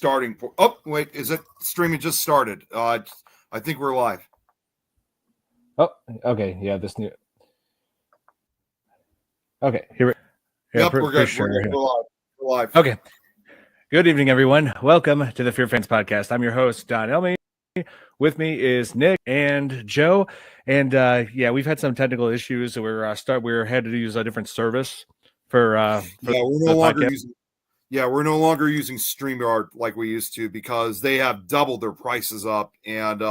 starting point. Oh, wait, is it streaming just started? I think we're live. Oh, okay. Yeah, this new. Okay, here we. Yeah, yep, we're good. Sure. We're live. Okay. Good evening, everyone. Welcome to the FearFans podcast. I'm your host, Don Elmy. With me is Nick and Joe. And yeah, we've had some technical issues. So we're had to use a different service for we're no longer using StreamYard like we used to because they have doubled their prices up, and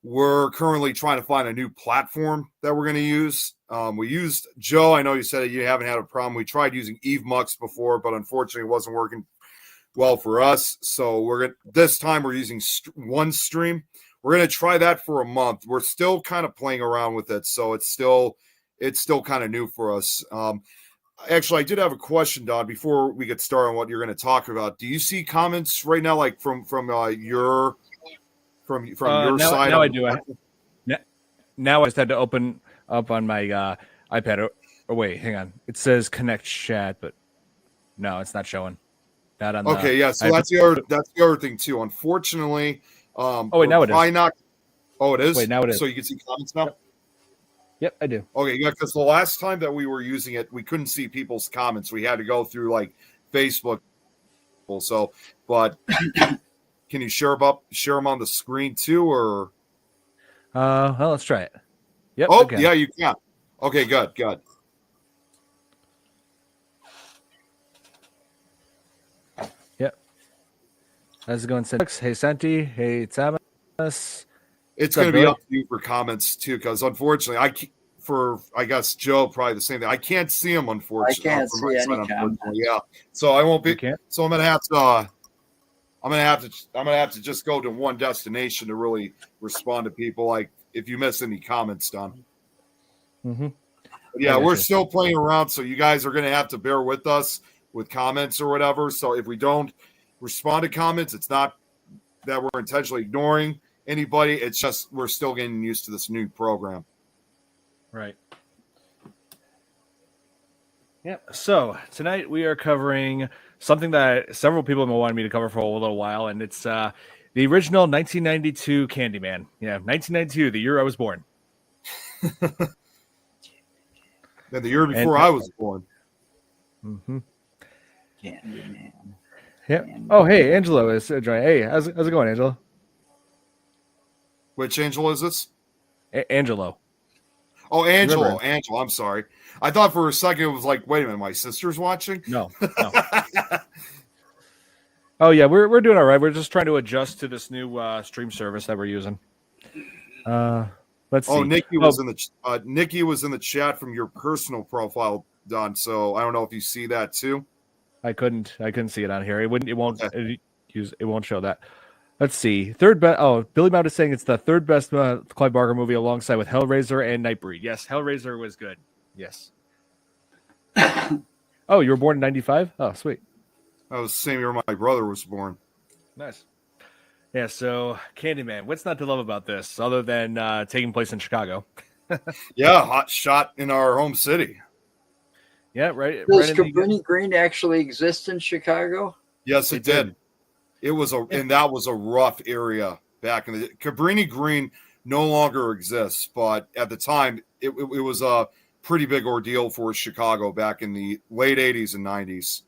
we're currently trying to find a new platform that we're going to use. We used Joe. I know you said you haven't had a problem. We tried using EveMux before, but unfortunately it wasn't working well for us. So this time we're using OneStream. We're going to try that for a month. We're still kind of playing around with it, so it's still kind of new for us. Actually, I did have a question, Don, before we get started on what you're going to talk about. Do you see comments right now, like from your side? Now I do. Now I just had to open up on my iPad. Oh, wait, hang on. It says connect chat, but no, it's not showing. Not on. Okay, yeah. So that's the other thing too. Unfortunately, oh wait, now it is. Oh, it is. Wait, now it is. So you can see comments now. Yep, I do. Okay, yeah, because the last time that we were using it, we couldn't see people's comments. We had to go through like Facebook. So, but can you share them on the screen too, or? Well, let's try it. Yep. Oh, yeah, you can. Okay, good. Yep. How's it going, Hey, Santi. Hey, Thomas. It's going to be up to you for comments too, because unfortunately, I guess Joe probably the same thing. I can't see them, unfortunately. I can't see any comments. Yeah, so I won't be. So I'm going to have to. I'm gonna have to just go to one destination to really respond to people. Like if you miss any comments, Don. Mm-hmm. But yeah, we're still playing around, so you guys are gonna have to bear with us with comments or whatever. So if we don't respond to comments, it's not that we're intentionally ignoring anybody. It's just we're still getting used to this new program. Right. Yep. So tonight we are covering something that several people have wanted me to cover for a little while, and it's the original 1992 Candyman. Yeah, 1992, the year I was born. Yeah, the year before I was born. Mm-hmm. Candyman. Yep. Oh, hey, Angelo is joining. Hey, how's it going, Angelo? Which Angelo is this? Angelo. Oh, Angelo. I'm sorry. I thought for a second it was like, wait a minute, my sister's watching? No. Oh, yeah, we're doing all right. We're just trying to adjust to this new stream service that we're using. Let's see. Oh, Nikki was in the chat from your personal profile, Don. So I don't know if you see that too. I couldn't see it on here. It won't show that. Let's see. Third best. Oh, Billy Mount is saying it's the third best Clive Barker movie alongside with Hellraiser and Nightbreed. Yes, Hellraiser was good. Yes. Oh, you were born in 95? Oh, sweet. That was the same year my brother was born. Nice. Yeah, so Candyman. What's not to love about this other than taking place in Chicago? Yeah, hot shot in our home city. Yeah, right. Does Cabrini Green actually exist in Chicago? Yes, it did. And that was a rough area back in the Cabrini Green no longer exists, but at the time it was a pretty big ordeal for Chicago back in the late 80s and 90s.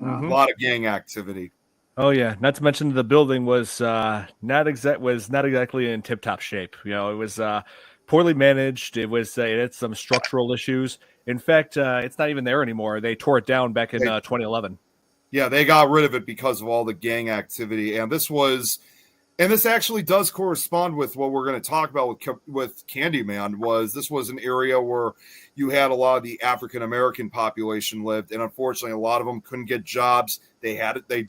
Mm-hmm. A lot of gang activity. Oh yeah, not to mention the building was not exactly in tip-top shape. You know, it was poorly managed. It had some structural issues. In fact, it's not even there anymore. They tore it down back in 2011. Yeah, they got rid of it because of all the gang activity. And this actually does correspond with what we're going to talk about with Candyman. This was an area where you had a lot of the African-American population lived. And unfortunately, a lot of them couldn't get jobs. They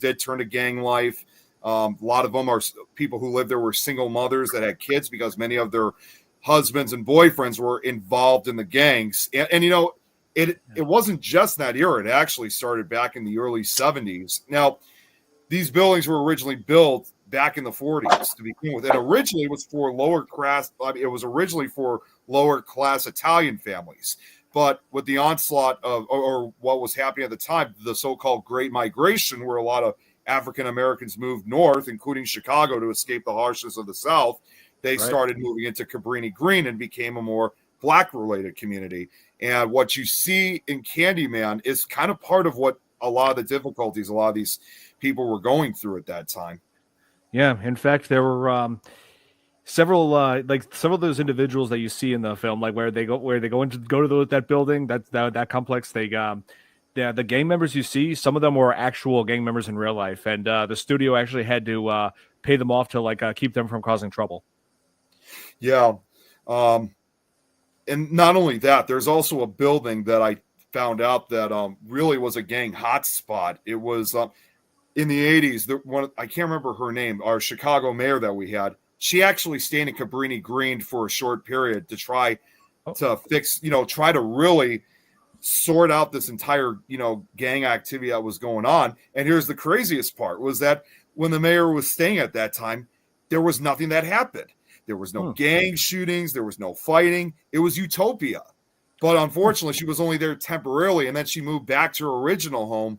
did turn to gang life. A lot of them are people who lived there were single mothers that had kids because many of their husbands and boyfriends were involved in the gangs. And you know, it wasn't just that era. It actually started back in the early 70s. Now, these buildings were originally built back in the 40s to begin with. It originally was for lower class. It was originally for lower class Italian families. But with the onslaught of, or what was happening at the time, the so-called Great Migration, where a lot of African Americans moved north, including Chicago, to escape the harshness of the South, they started moving into Cabrini Green and became a more Black-related community. And what you see in Candyman is kind of part of what a lot of the difficulties a lot of these people were going through at that time. Yeah, in fact, there were several of those individuals that you see in the film, like where they go to that building, that complex. The gang members you see, some of them were actual gang members in real life, and the studio actually had to pay them off to keep them from causing trouble. Yeah. And not only that, there's also a building that I found out that really was a gang hotspot. It was in the 80s. I can't remember her name, our Chicago mayor that we had. She actually stayed in Cabrini Green for a short period to try to fix, try to really sort out this entire, gang activity that was going on. And here's the craziest part was that when the mayor was staying at that time, there was nothing that happened. There was no gang shootings. There was no fighting. It was utopia. But unfortunately, she was only there temporarily. And then she moved back to her original home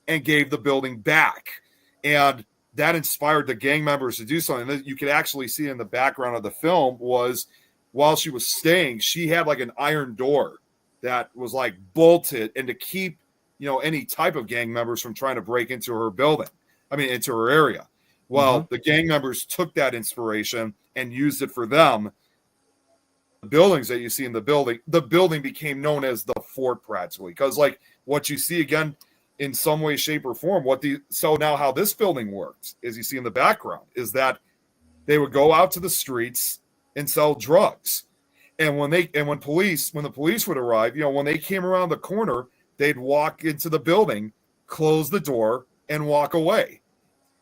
and gave the building back. And that inspired the gang members to do something that you could actually see in the background of the film was while she was staying, she had like an iron door that was like bolted and to keep, any type of gang members from trying to break into her building. Into her area. Well, the gang members took that inspiration and used it for them. The buildings that you see in the building became known as the fort practically. Because like what you see again in some way, shape, or form, so now how this building worked, as you see in the background, is that they would go out to the streets and sell drugs. And when the police would arrive, when they came around the corner, they'd walk into the building, close the door, and walk away.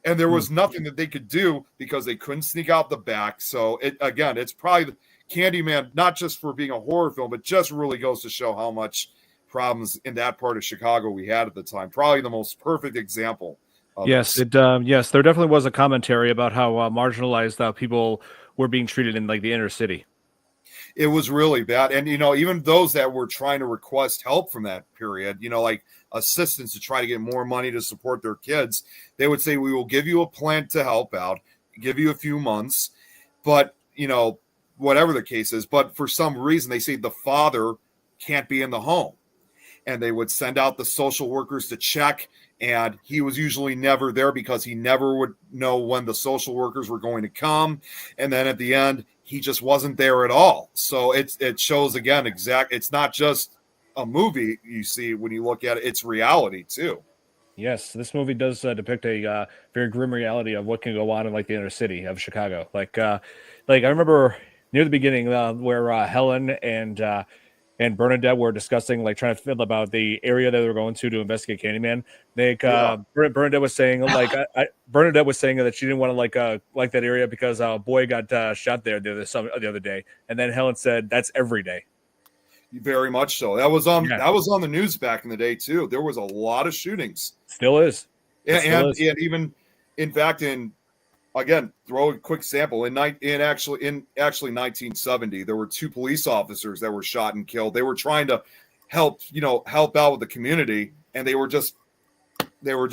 And there was nothing that they could do because they couldn't sneak out the back. So it's probably Candyman, not just for being a horror film, but just really goes to show how much problems in that part of Chicago we had at the time. Probably the most perfect example. Yes, yes, there definitely was a commentary about how marginalized people were being treated in like the inner city. It was really bad. And, even those that were trying to request help from that period, like assistance to try to get more money to support their kids, they would say, we will give you a plan to help out, give you a few months, but, whatever the case is. But for some reason, they say the father can't be in the home. And they would send out the social workers to check. And he was usually never there because he never would know when the social workers were going to come. And then at the end, he just wasn't there at all. So it shows again, it's not just a movie you see when you look at it, it's reality too. Yes, this movie does depict a very grim reality of what can go on in like the inner city of Chicago. Like I remember near the beginning where Helen and Bernadette were discussing, like trying to feel about the area that they were going to investigate Candyman. Bernadette was saying Bernadette was saying that she didn't want to like that area because a boy got shot there the other day, and then Helen said that's every day. Very much so. That was on the news back in the day too. There was a lot of shootings. Still is. And even in fact again, throw a quick sample. In actually 1970, there were 2 police officers that were shot and killed. They were trying to help out with the community, and they were just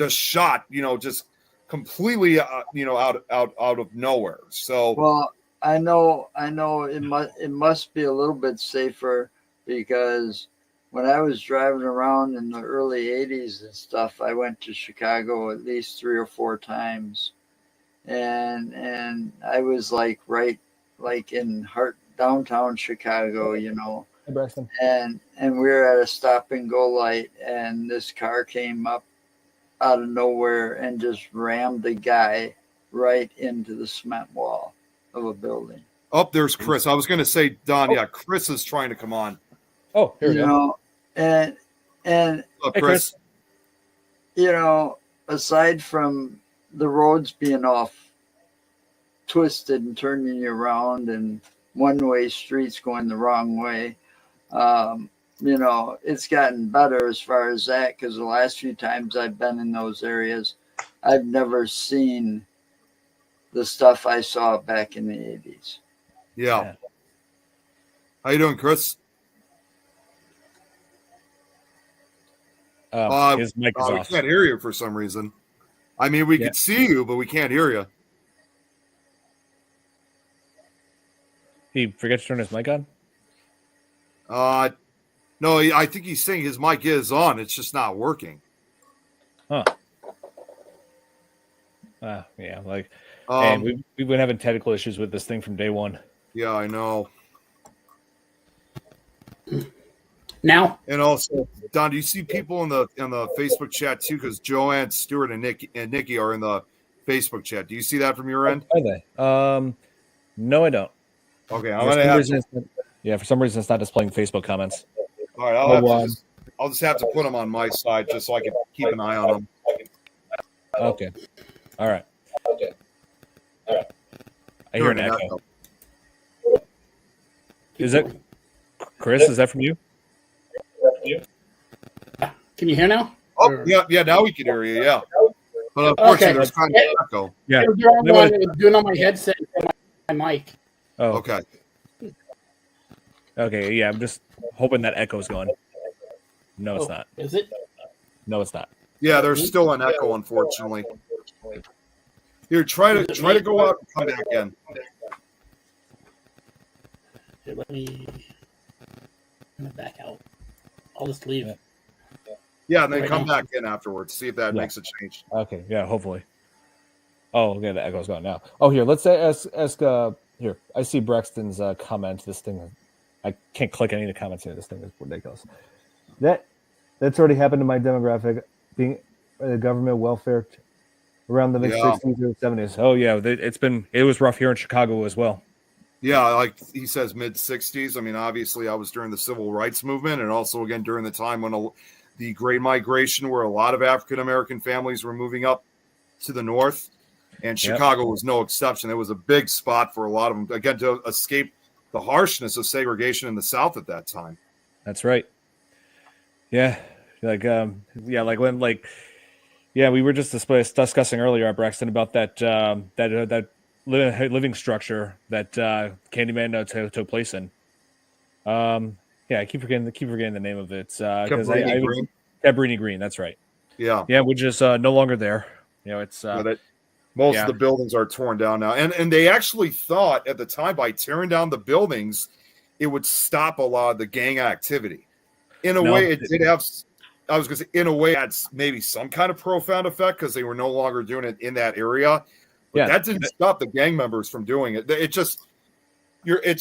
shot, just completely, out of nowhere. So, well, I know it must be a little bit safer because when I was driving around in the early 80s and stuff, I went to Chicago at least 3 or 4 times. And I was right in downtown Chicago, and we were at a stop and go light, and this car came up out of nowhere and just rammed the guy right into the cement wall of a building. Oh, there's Chris. I was going to say, Don, yeah, Chris is trying to come on. Oh, here we go. And hey, Chris. Aside from the roads being off twisted and turning you around and one-way streets going the wrong way, it's gotten better as far as that, because the last few times I've been in those areas, I've never seen the stuff I saw back in the 80s. Yeah. How you doing, Chris? His mic is off. I can't hear you for some reason. I mean, we could see you, but we can't hear you. He forgets to turn his mic on? No, I think he's saying his mic is on. It's just not working. Huh. Yeah, like, Um, and we've been having technical issues with this thing from day one. Yeah, I know. Now, And also, Don, do you see people in the Facebook chat too? Because Joanne, Stewart, and Nikki are in the Facebook chat. Do you see that from your end? Are they? No, I don't. Okay, for some reason it's not displaying Facebook comments. All right, I'll just have to put them on my side just so I can keep an eye on them. Okay. All right. I hear an echo. Is it Chris? Is that from you? can you hear now? Oh, Or- yeah. Now we can hear you. Yeah, but unfortunately, there's kind of an echo. Yeah. Doing on my headset, my mic. Oh, Okay. okay. Yeah, I'm just hoping that echo's gone. No, it's not. Is it? No, it's not. Yeah, there's still an echo, unfortunately. Here, try to go out and come back in. Here, let me back out. I'll just leave. Yeah, and then Right come now. back in afterwards. See if that makes a change. Okay. Yeah. Hopefully. Oh, okay. The echo's gone now. Oh, here. Let's ask. Here, I see Braxton's comment. This thing, I can't click any of the comments here. This thing is ridiculous. That's already happened to my demographic, being government welfare around the mid '60s or '70s. Oh yeah, it was rough here in Chicago as well. Yeah, like he says, mid '60s. I mean, obviously, I was during the civil rights movement, and also again during the time when the Great Migration, where a lot of African American families were moving up to the north, and Chicago was no exception. It was a big spot for a lot of them, again, to escape the harshness of segregation in the South at that time. That's right. Yeah, we were just discussing earlier, Braxton, about that living structure that Candyman took place in. I keep forgetting the name of it. Cabrini Green. That's right. Yeah, which is no longer there. It's most of the buildings are torn down now, and they actually thought at the time by tearing down the buildings, it would stop a lot of the gang activity. In a way, it did have. I was going to say, in a way, that's maybe some kind of profound effect because they were no longer doing it in that area. But that didn't stop the gang members from doing it. It's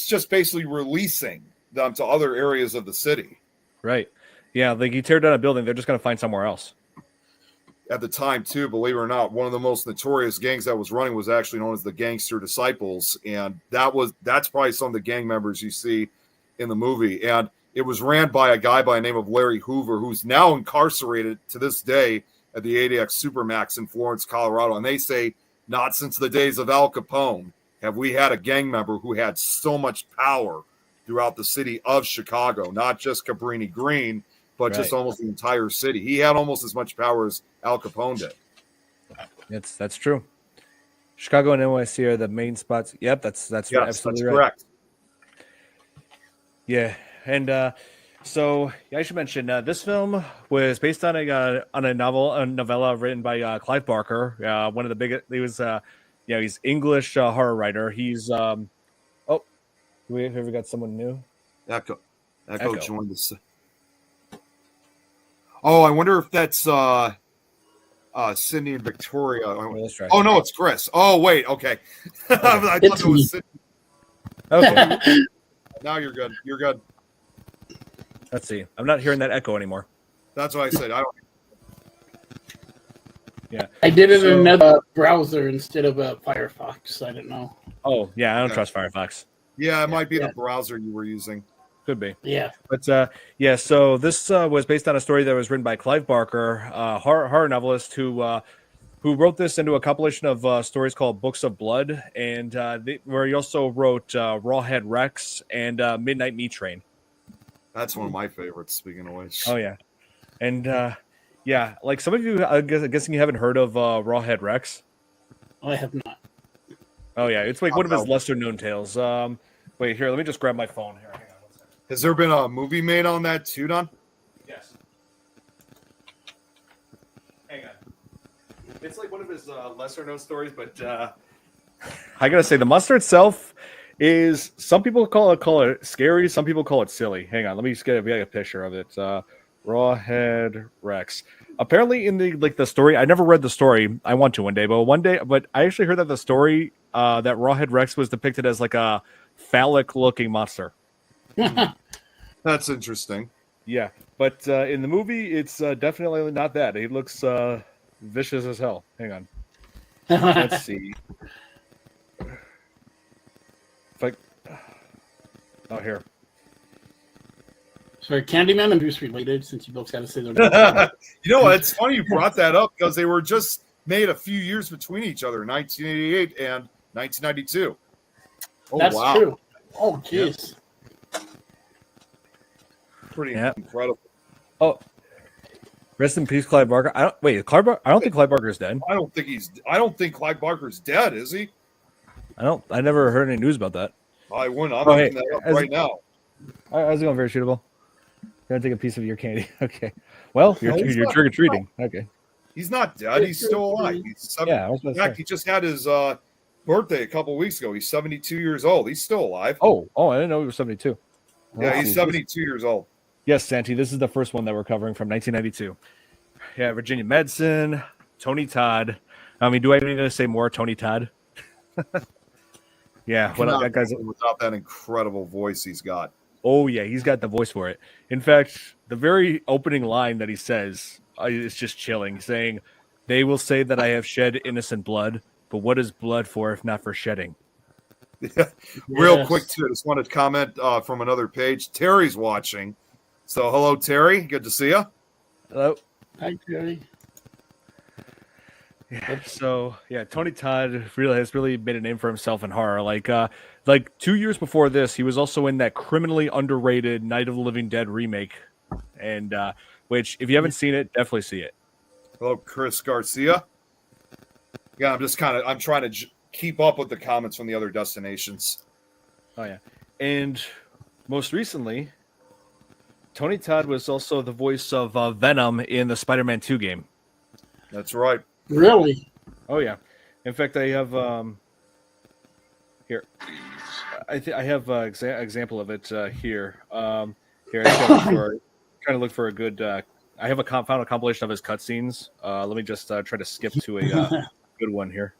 just basically releasing them to other areas of the city. Right. Yeah, like you tear down a building, they're just going to find somewhere else. At the time, too, believe it or not, one of the most notorious gangs that was running was actually known as the Gangster Disciples, and that's probably some of the gang members you see in the movie. And it was ran by a guy by the name of Larry Hoover, who's now incarcerated to this day at the ADX Supermax in Florence, Colorado. And they say, not since the days of Al Capone have we had a gang member who had so much power throughout the city of Chicago, not just Cabrini Green, but just almost the entire city. He had almost as much power as Al Capone did. That's true. Chicago and NYC are the main spots. Yep, that's absolutely right. Correct. Yeah. And so I should mention this film was based on a novella written by Clive Barker. One of the biggest. He was, he's English horror writer. He's have we ever got someone new? Echo joined us. Oh, I wonder if that's Sydney and Victoria. Let's try. Oh no, it's Chris. Oh wait, okay. I thought it was Sydney. Okay. Now you're good. You're good. Let's see. I'm not hearing that echo anymore. That's what I said. I don't. Yeah. I did it in another browser instead of a Firefox. I don't know. Oh yeah, I don't trust Firefox. Yeah, it might be the browser you were using. Could be. Yeah. But so this was based on a story that was written by Clive Barker, horror novelist who wrote this into a compilation of stories called Books of Blood, and where he also wrote Rawhead Rex and Midnight Meat Train. That's one of my favorites, speaking of which. Oh yeah. And like some of you, I'm guessing you haven't heard of Rawhead Rex. I have not. Oh yeah, it's like one of his lesser known tales. Wait, here, let me just grab my phone here. Hang on one second. Has there been a movie made on that too, Don? Yes. Hang on. It's like one of his lesser known stories, but I gotta say the monster itself is, some people call it scary, some people call it silly. Hang on, let me just get a picture of it. Rawhead Rex. Apparently, in the story, I never read the story. I want to one day, but I actually heard that the story that Rawhead Rex was depicted as like a phallic-looking monster. That's interesting. Yeah, but in the movie, it's definitely not that. He looks vicious as hell. Hang on, let's see. Oh, here. So Candyman and Bruce related, since you both got to say their names. You know what? It's funny you brought that up because they were just made a few years between each other, 1988 and 1992. Oh, That's wow. true. Oh, jeez. Pretty incredible. Oh, rest in peace, Clive Barker. I don't think Clive Barker is dead. I don't think Clive Barker's dead, is he? I never heard any news about that. I wouldn't. I'm looking that up right now. How's it going? Very shootable. Gonna take a piece of your candy. Okay. Well, you're trick or treating. Okay. He's not dead. He's still alive. In fact, he just had his birthday a couple weeks ago. He's 72 years old. He's still alive. Oh, I didn't know he was 72. Yeah, he's 72 years old. Yes, Santi. This is the first one that we're covering from 1992. Yeah, Virginia Madsen, Tony Todd. I mean, do I need to say more Tony Todd? Yeah, that guy's without that incredible voice he's got. Oh yeah, he's got the voice for it. In fact, the very opening line that he says is just chilling, saying, "They will say that I have shed innocent blood, but what is blood for if not for shedding?" Yeah. Real quick too, I just wanted to comment from another page. Terry's watching, so hello Terry, good to see you. Hello. Hi, Terry. Yeah, so Tony Todd has really made a name for himself in horror. Like 2 years before this, he was also in that criminally underrated Night of the Living Dead remake, and which, if you haven't seen it, definitely see it. Hello, Chris Garcia. Yeah, I'm trying to keep up with the comments from the other destinations. Oh yeah, and most recently, Tony Todd was also the voice of Venom in the Spider-Man 2 game. That's right. Really? Oh yeah. In fact, I have here. I have an example of it here. Here, trying to look for a good. I have found a compilation of his cutscenes. Let me just try to skip to a good one here.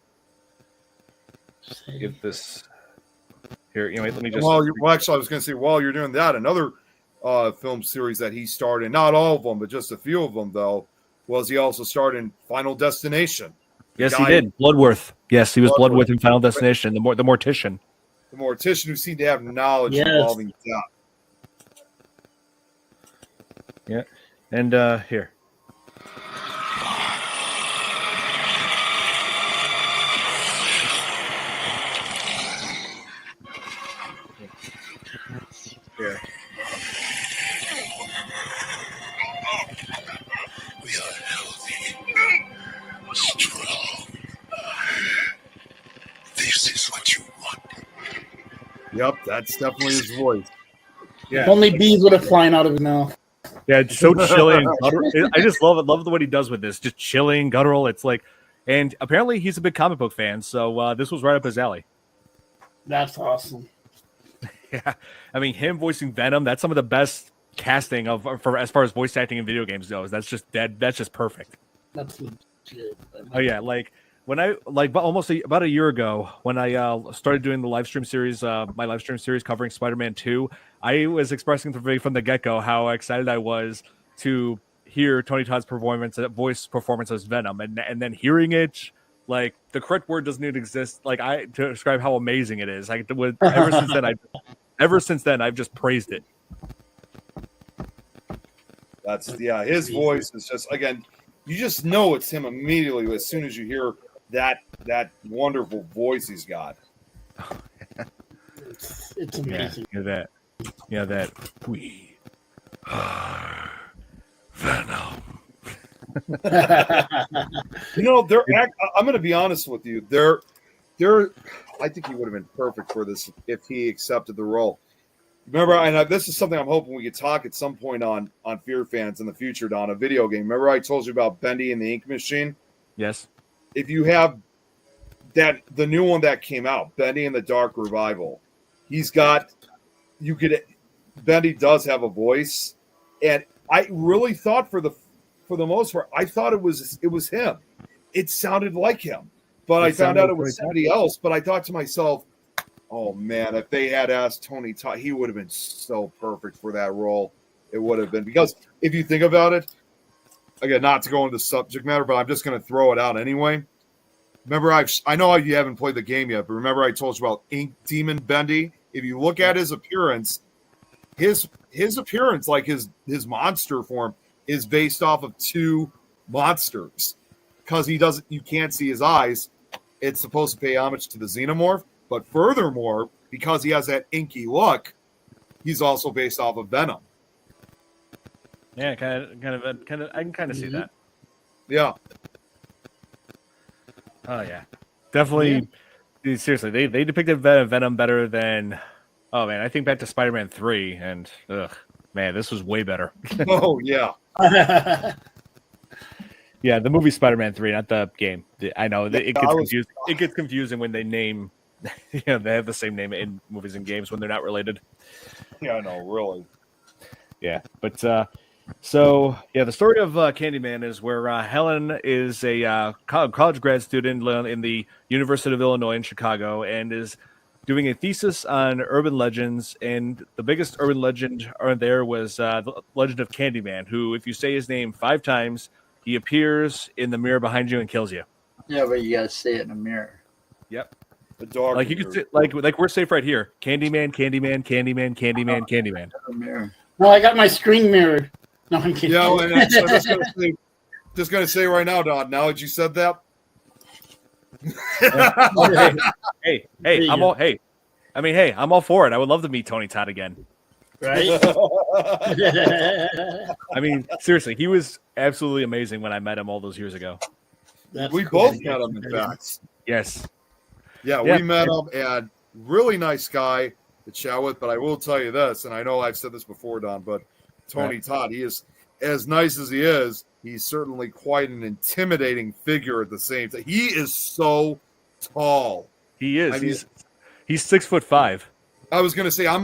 Give this here. Let me just. Actually, I was going to say while you're doing that, another film series that he starred in. Not all of them, but just a few of them, though. Was he also starred in Final Destination? Yes, he did. Bloodworth. Yes, he was Bloodworth in Final Destination. The mortician. The mortician who seemed to have knowledge involving death. Yeah, and here. Here. We are healthy, strong. This is what you want. Yep, that's definitely his voice. Yeah. Only bees would have flying out of his mouth. Yeah, it's so chilling. I just love it. Love what he does with this. Just chilling, guttural. It's like, and apparently he's a big comic book fan, so this was right up his alley. That's awesome. Yeah, I mean, him voicing Venom. That's some of the best casting for as far as voice acting in video games goes. That's just perfect. That's legit. Oh yeah, like when I about a year ago when I started doing the live stream series, my live stream series covering Spider-Man 2, I was expressing from the get-go how excited I was to hear Tony Todd's voice performance as Venom, and then hearing it, like the correct word doesn't even exist, like to describe how amazing it is. Ever since then I've just praised it. His voice is just, again, you just know it's him immediately as soon as you hear that wonderful voice he's got. It's amazing. Yeah, that we are Venom. I'm going to be honest with you. I think he would have been perfect for this if he accepted the role. Remember, and this is something I'm hoping we could talk at some point on FearFans in the future, Don, a video game. Remember I told you about Bendy and the Ink Machine? Yes. if you have that the new one that came out, Bendy and the Dark Revival, he's got Bendy does have a voice, and I really thought for the most part, I thought it was him. It sounded like him, but I found out it was somebody else. But I thought to myself, oh man, if they had asked Tony Todd, he would have been so perfect for that role. It would have been, because if you think about it, again, not to go into subject matter, but I'm just going to throw it out anyway. Remember, I know you haven't played the game yet, but remember I told you about Ink Demon Bendy? If you look at his appearance, his appearance, like his monster form, is based off of two monsters, because you can't see his eyes. It's supposed to pay homage to the Xenomorph, but furthermore, because he has that inky look, he's also based off of Venom. Yeah, kind of. I can kind of see that. Yeah. Oh yeah, definitely. Yeah. Seriously, they depicted Venom better than. Oh man, I think back to Spider-Man 3, and man, this was way better. Oh yeah. Yeah, the movie Spider-Man 3, not the game. I know it gets confusing. It gets confusing when they name. They have the same name in movies and games when they're not related. Yeah, I know, really. Yeah, but so the story of Candyman is where Helen is a college grad student in the University of Illinois in Chicago, and is doing a thesis on urban legends. And the biggest urban legend there was the legend of Candyman, who, if you say his name 5 times, he appears in the mirror behind you and kills you. Yeah, but you gotta say it in the mirror. Yep. The dog. Like you could say, like we're safe right here. Candyman, Candyman, Candyman, Candyman, Candyman. The mirror. Well, I got my screen mirrored. No, I'm kidding. Yeah, and I'm just gonna say right now, Don. Now that you said that. Hey, I'm all. Hey, I mean, hey, I'm all for it. I would love to meet Tony Todd again. Right? I mean, seriously, he was absolutely amazing when I met him all those years ago. We both met him, in fact. Yes. Yeah, we met him, and really nice guy to chat with. But I will tell you this, and I know I've said this before, Don, but Tony Todd, he is, as nice as he is, he's certainly quite an intimidating figure at the same time. He is so tall. He is. I mean, he's 6'5". I was going to say, I'm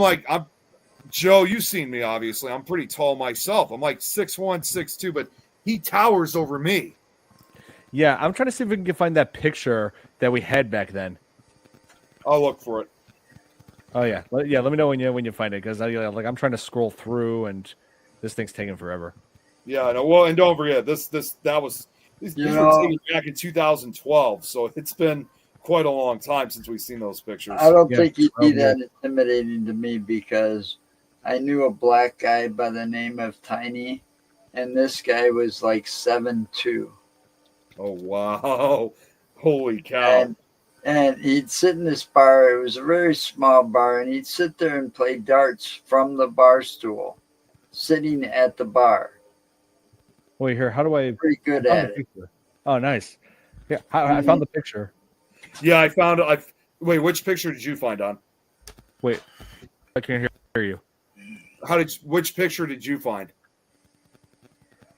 Joe, you've seen me, obviously. I'm pretty tall myself. I'm like 6'1", 6'2", but he towers over me. Yeah, I'm trying to see if we can find that picture that we had back then. I'll look for it. Oh yeah, let me know when you find it, because I'm trying to scroll through and this thing's taking forever. Yeah, I know. Well, and don't forget these were taken back in 2012, so it's been quite a long time since we've seen those pictures. I don't think he'd be that intimidating to me, because I knew a black guy by the name of Tiny, and this guy was like 7'2". Oh wow! Holy cow! And he'd sit in this bar. It was a very small bar, and he'd sit there and play darts from the bar stool, sitting at the bar. Wait, here, how do I? Pretty good at it. Oh, nice. Yeah, I found the picture. Yeah, I found it. Wait, which picture did you find, Don? Wait, I can't hear you. Which picture did you find?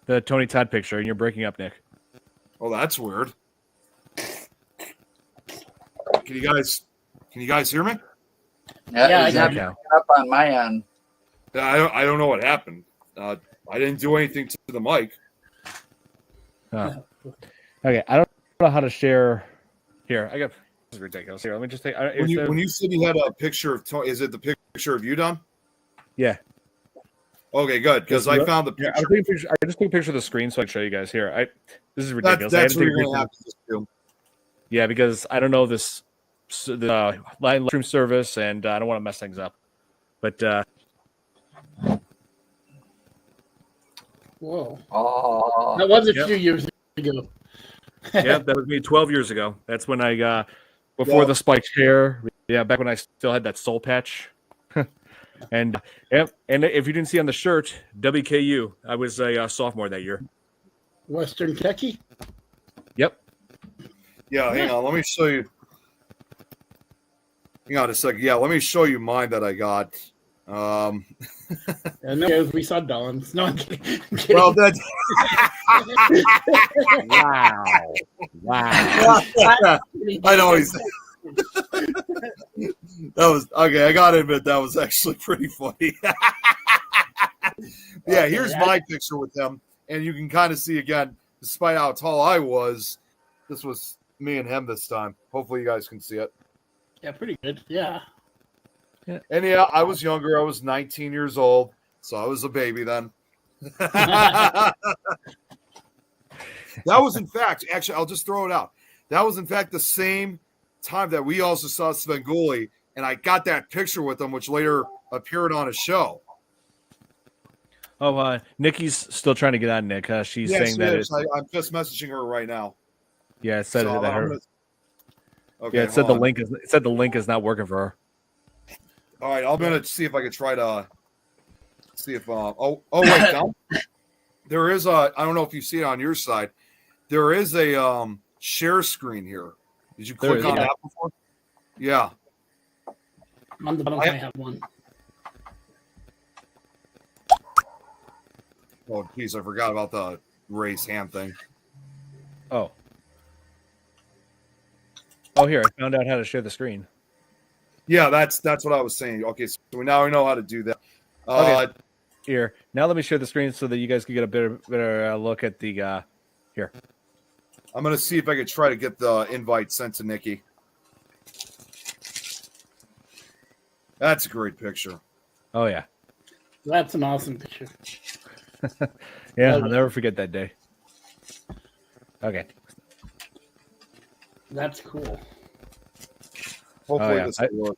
The Tony Todd picture, and you're breaking up, Nick. Oh, that's weird. Can you guys hear me? Yeah, I got it's you. up on my end. I don't know what happened. I didn't do anything to the mic. Oh. Okay, I don't know how to share. Here, this is ridiculous. Here, let me just take. When you said you had a picture of Tony, is it the picture of you, Don? Yeah. Okay, good, because I found the picture. I just took a picture of the screen so I can show you guys. Here, this is ridiculous. That's what you're going to have to do. Yeah, because I don't know the live stream service, and I don't want to mess things up. But Whoa. Oh, That was a few years ago. yeah, that was me 12 years ago. That's when I before the spiked hair. Yeah, back when I still had that soul patch. And if you didn't see on the shirt, WKU, I was a sophomore that year. Western Techie? Yep. Yeah, hang on. Let me show you. Hang on a second. Yeah, let me show you mine that I got. And no, we saw Dawn's. No, I'm kidding. I'm kidding. Well, that's Wow. I know he's that was okay. I gotta admit that was actually pretty funny. Yeah, here's my picture with him, and you can kind of see again, despite how tall I was, this was me and him this time. Hopefully, you guys can see it. Yeah, pretty good. Yeah. And yeah, I was younger. I was 19 years old, so I was a baby then. That was, in fact, actually, I'll just throw it out. That was, in fact, the same time that we also saw Svengoolie, and I got that picture with him, which later appeared on a show. Oh, Nikki's still trying to get on, Nick. She's saying that it's... I'm just messaging her right now. Yeah, it said that her... Okay, yeah, it said the link is not working for her. All right, I'm gonna see if I can try to see if wait, down. There is a, I don't know if you see it on your side. There is a share screen here. Did you click on that before? Yeah. On the bottom, I have one. Oh, geez, I forgot about the raise hand thing. Oh, here, I found out how to share the screen. Yeah, that's what I was saying. Okay, so now we know how to do that. Okay. Here, now let me share the screen so that you guys can get a better look at the here. I'm going to see if I can try to get the invite sent to Nikki. That's a great picture. Oh, yeah. That's an awesome picture. Yeah, I'll never forget that day. Okay. That's cool. Hopefully this will work.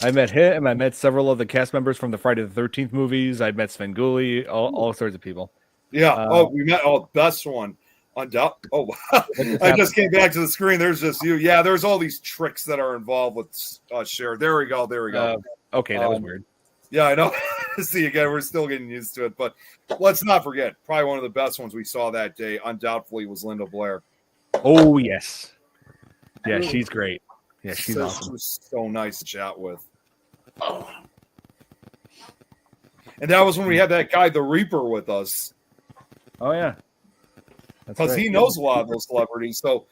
I met him. I met several of the cast members from the Friday the 13th movies. I met Svengoolie, all sorts of people. Yeah. We met. Best one. I just came back to the screen. There's just you. Yeah, there's all these tricks that are involved with share. There we go. Okay, that was weird. Yeah, I know. See, again, we're still getting used to it. But let's not forget, probably one of the best ones we saw that day, undoubtedly, was Linda Blair. Oh, yes. Yeah, she's great. Yeah, she's awesome. She was so nice to chat with. Oh. And that was when we had that guy, the Reaper, with us. Oh, yeah. Because he knows a lot of those celebrities. So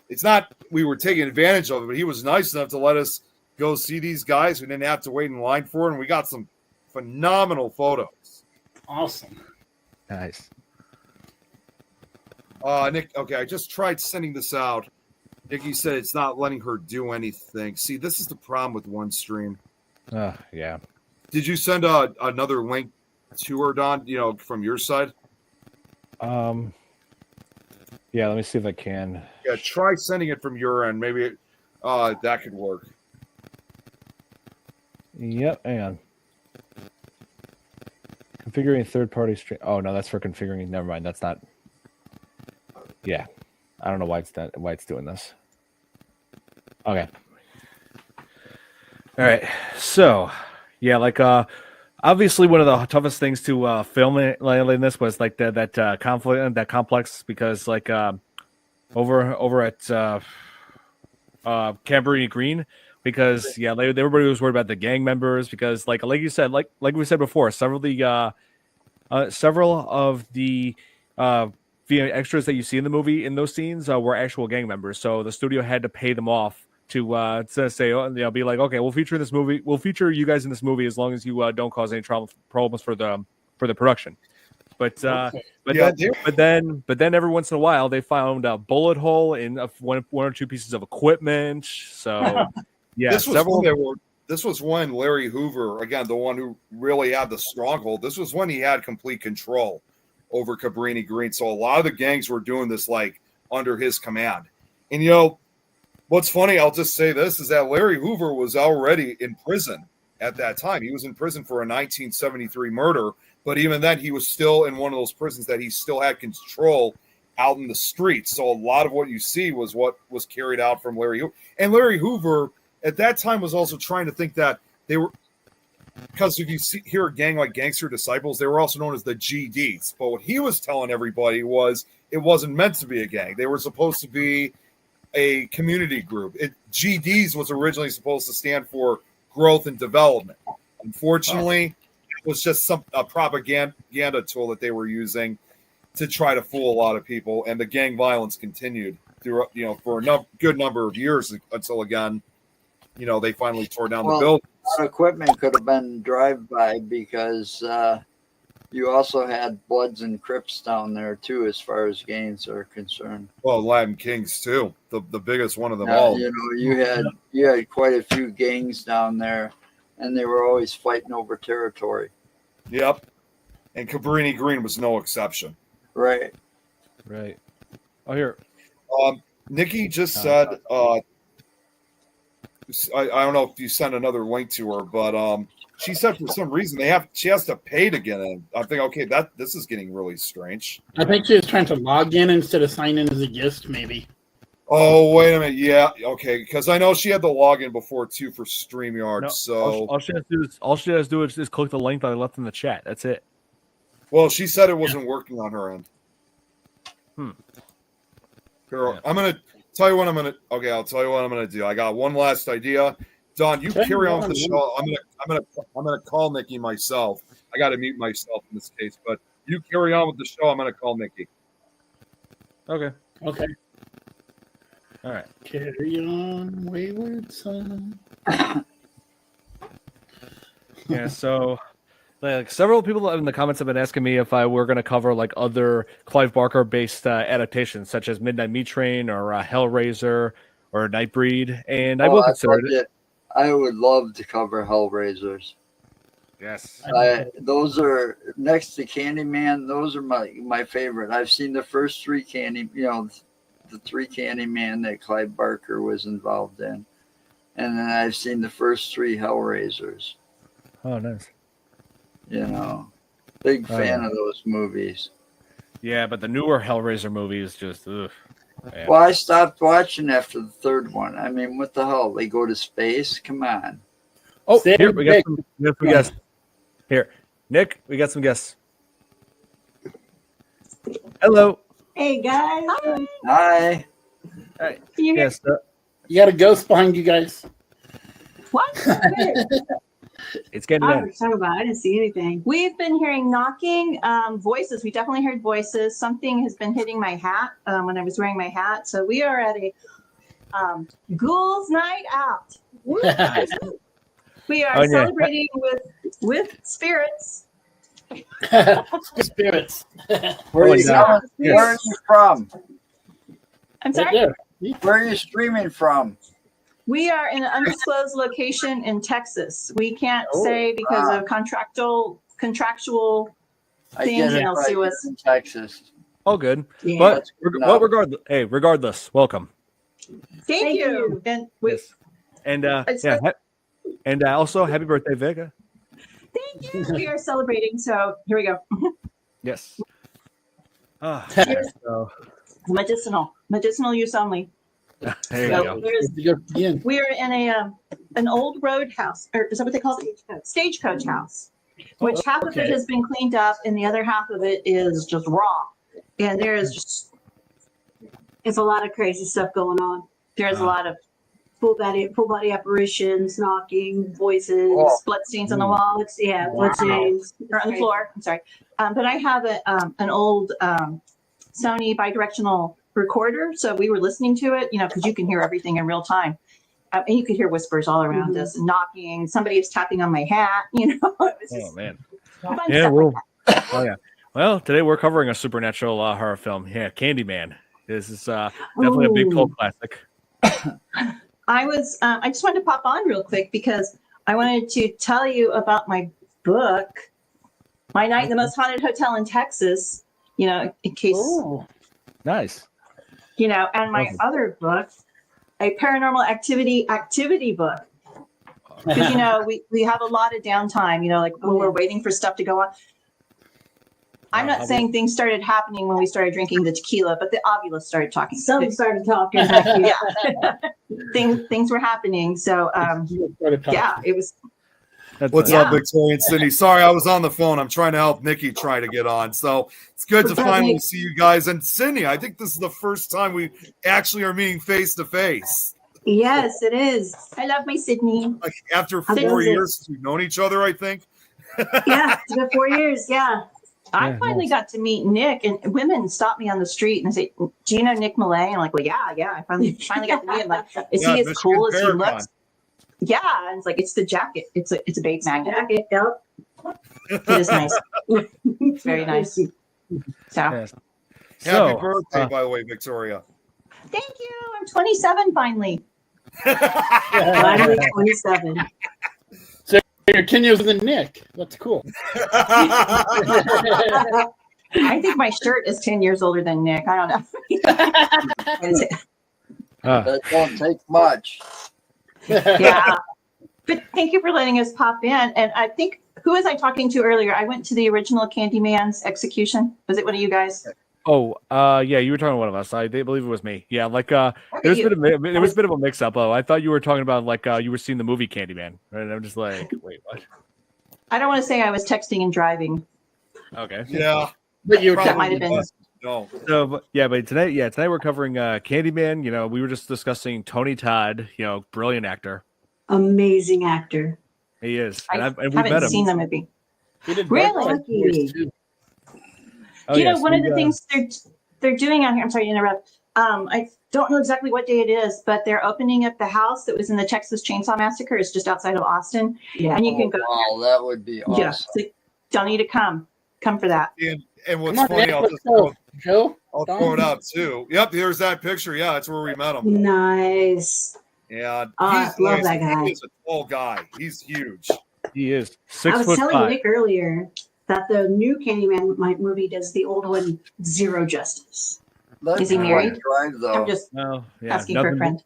it's not we were taking advantage of it, but he was nice enough to let us go see these guys. We didn't have to wait in line for it, and we got some phenomenal photos. Awesome. Nice. Nick, okay, I just tried sending this out. Nikki said it's not letting her do anything. See, this is the problem with OneStream. Yeah. Did you send another link to her, Don, from your side? Yeah, let me see if I can. Yeah, try sending it from your end. Maybe that could work. Yep, hang on. Configuring third-party stream. Oh, no, that's for configuring. Never mind, that's not. Yeah. I don't know why it's doing this. Okay. All right. So, yeah, obviously one of the toughest things to film in this was that conflict, that complex, because over at Camberry Green, because everybody was worried about the gang members, because like you said, like we said before, several of the extras that you see in the movie in those scenes were actual gang members. So the studio had to pay them off to say, be like, okay, we'll feature this movie. We'll feature you guys in this movie as long as you don't cause any problems for the production. But then every once in a while they found a bullet hole in one or two pieces of equipment. So yeah, this was when Larry Hoover, again, the one who really had the stronghold. This was when he had complete control over Cabrini Green. So a lot of the gangs were doing this under his command. And what's funny, I'll just say this, is that Larry Hoover was already in prison at that time. He was in prison for a 1973 murder, but even then he was still in one of those prisons that he still had control out in the streets. So a lot of what you see was what was carried out from Larry Hoover. And Larry Hoover at that time was also trying to think that they were, because if you hear a gang like Gangster Disciples, they were also known as the GDs. But what he was telling everybody was it wasn't meant to be a gang. They were supposed to be a community group. GDs was originally supposed to stand for growth and development. Unfortunately, it was just a propaganda tool that they were using to try to fool a lot of people, and the gang violence continued through, for a good number of years until again, they finally tore down the building. A lot of equipment could have been drive-by because you also had Bloods and Crips down there too, as far as gangs are concerned. Well, Latin Kings too, the biggest one of them all. You had quite a few gangs down there, and they were always fighting over territory. Yep, and Cabrini Green was no exception. Right. Oh, here. Nikki just said, I don't know if you sent another link to her, but she said for some reason she has to pay to get in. I think, okay, this is getting really strange. I think she was trying to log in instead of sign in as a guest, maybe. Oh, wait a minute. Yeah, okay, because I know she had the login before too for StreamYard. No, so all she has to do is click the link that I left in the chat. That's it. Well, she said it wasn't working on her end. Girl, Yeah. I'm gonna tell you what I'm gonna. Okay, I'll tell you what I'm gonna do. I got one last idea. Don, you carry on with the show. I'm gonna call Nikki myself. I got to mute myself in this case, but you carry on with the show. I'm gonna call Nikki. Okay. Okay. All right. Carry on, wayward son. Yeah. So, several people in the comments have been asking me if I were going to cover other Clive Barker based adaptations, such as Midnight Meat Train or Hellraiser or Nightbreed, and I will consider it. I would love to cover Hellraisers. Yes. Those are next to Candyman. Those are my favorite. I've seen the first three the three Candyman that Clive Barker was involved in, and then I've seen the first three Hellraisers. Oh, nice. Big fan of those movies. Yeah, but the newer Hellraiser movies just. Ugh. Yeah. Well, I stopped watching after the third one. I mean, what the hell? They go to space? Come on. Oh, here we got some guests. Here, Nick, we got some guests. Hello. Hey guys. Hi. Hi. Yes. You got a ghost behind you guys. What? It's I Candyman. was talking about. I didn't see anything. We've been hearing knocking, voices. We definitely heard voices. Something has been hitting my hat when I was wearing my hat. So we are at a Ghouls Night Out. We are celebrating with spirits. Spirits. Where are you from? I'm sorry? Where are you streaming from? We are in an undisclosed location in Texas. We can't say because of contractual things, and they'll sue us. In Texas. All good. Yeah. But regardless, welcome. Thank you. And and also happy birthday, Vega. Thank you. We are celebrating. So here we go. Yes. Cheers. Medicinal use only. There you go. We are in an old roadhouse, or is that what they call it? Stagecoach house, which half of it has been cleaned up and the other half of it is just raw. And it's a lot of crazy stuff going on. There's a lot of full body apparitions, knocking, voices, bloodstains on the wall. Bloodstains or on the floor. I'm sorry. But I have an old Sony bidirectional recorder, so we were listening to it, because you can hear everything in real time, and you could hear whispers all around us, knocking. Somebody was tapping on my hat. It was just man. fun Yeah, stuff. Well, today we're covering a supernatural horror film. Yeah, Candyman. This is definitely a big cult classic. I just wanted to pop on real quick because I wanted to tell you about my book, My Night in the Most Haunted Hotel in Texas. In case. Nice. And my other book, a paranormal activity book. Because, we have a lot of downtime, when we're waiting for stuff to go on. I'm not saying things started happening when we started drinking the tequila, but the Ovilus started talking. Some started talking. Yeah. Things were happening. So, it was. What's up, Victoria and Cindy? Sorry, I was on the phone. I'm trying to help Nikki try to get on. So it's good to finally see you guys. And Cindy, I think this is the first time we actually are meeting face to face. Yes, it is. I love my Sydney. Like after How 4 is it? years since we've known each other, I think. Yeah, it's been 4 years. Yeah. Yeah, I finally got to meet Nick, and women stop me on the street and say, "Do you know Nick Millay?" And I'm like, "Well, yeah. I finally got to meet him. Like, is Yeah, he as Michigan cool as he Paracon. looks?" Yeah, and it's like it's the jacket. It's a bait magnet. Jacket, yep. It is nice. It's very nice. So Yes. Happy birthday, by the way, Victoria. thank you. I'm 27 finally. Finally 27. You're 10 years older than Nick. That's cool. I think my shirt is 10 years older than Nick. I don't know. That don't take much. Yeah. But thank you for letting us pop in. And I think, who was I talking to earlier? I went to the original Candyman's execution. Was it one of you guys? Oh, yeah, you were talking to one of us. I believe it was me. Yeah, like it was a bit of a mix up. Oh, I thought you were talking about like you were seeing the movie Candyman, and I'm just like, wait, what? I don't want to say I was texting and driving. Okay. Yeah. But you were That might have been. No. So, but tonight we're covering Candyman. You know, we were just discussing Tony Todd. You know, brilliant actor. Amazing actor. He is, I and we met haven't him. seen the movie. He did Really? Dark Side Boys, too. Oh, You know, yes, one of the things they're doing out here. I'm sorry to interrupt. I don't know exactly what day it is, but they're opening up the house that was in the Texas Chainsaw Massacre. It's just outside of Austin, Yeah. and you can go. Wow, that would be awesome. Yeah, so don't need to come for that. And what's Come on, funny, Nick, I'll let's just go. Joe? I'll throw it out too. Yep, here's that picture. Yeah, that's where we met him. Nice. Yeah, I love that guy. He's a tall guy. He's huge. He is I was 6'5". telling Nick earlier that the new Candyman movie does the old one zero justice. That's Is he quite married? a drive, though. I'm just No, yeah, asking for a friend.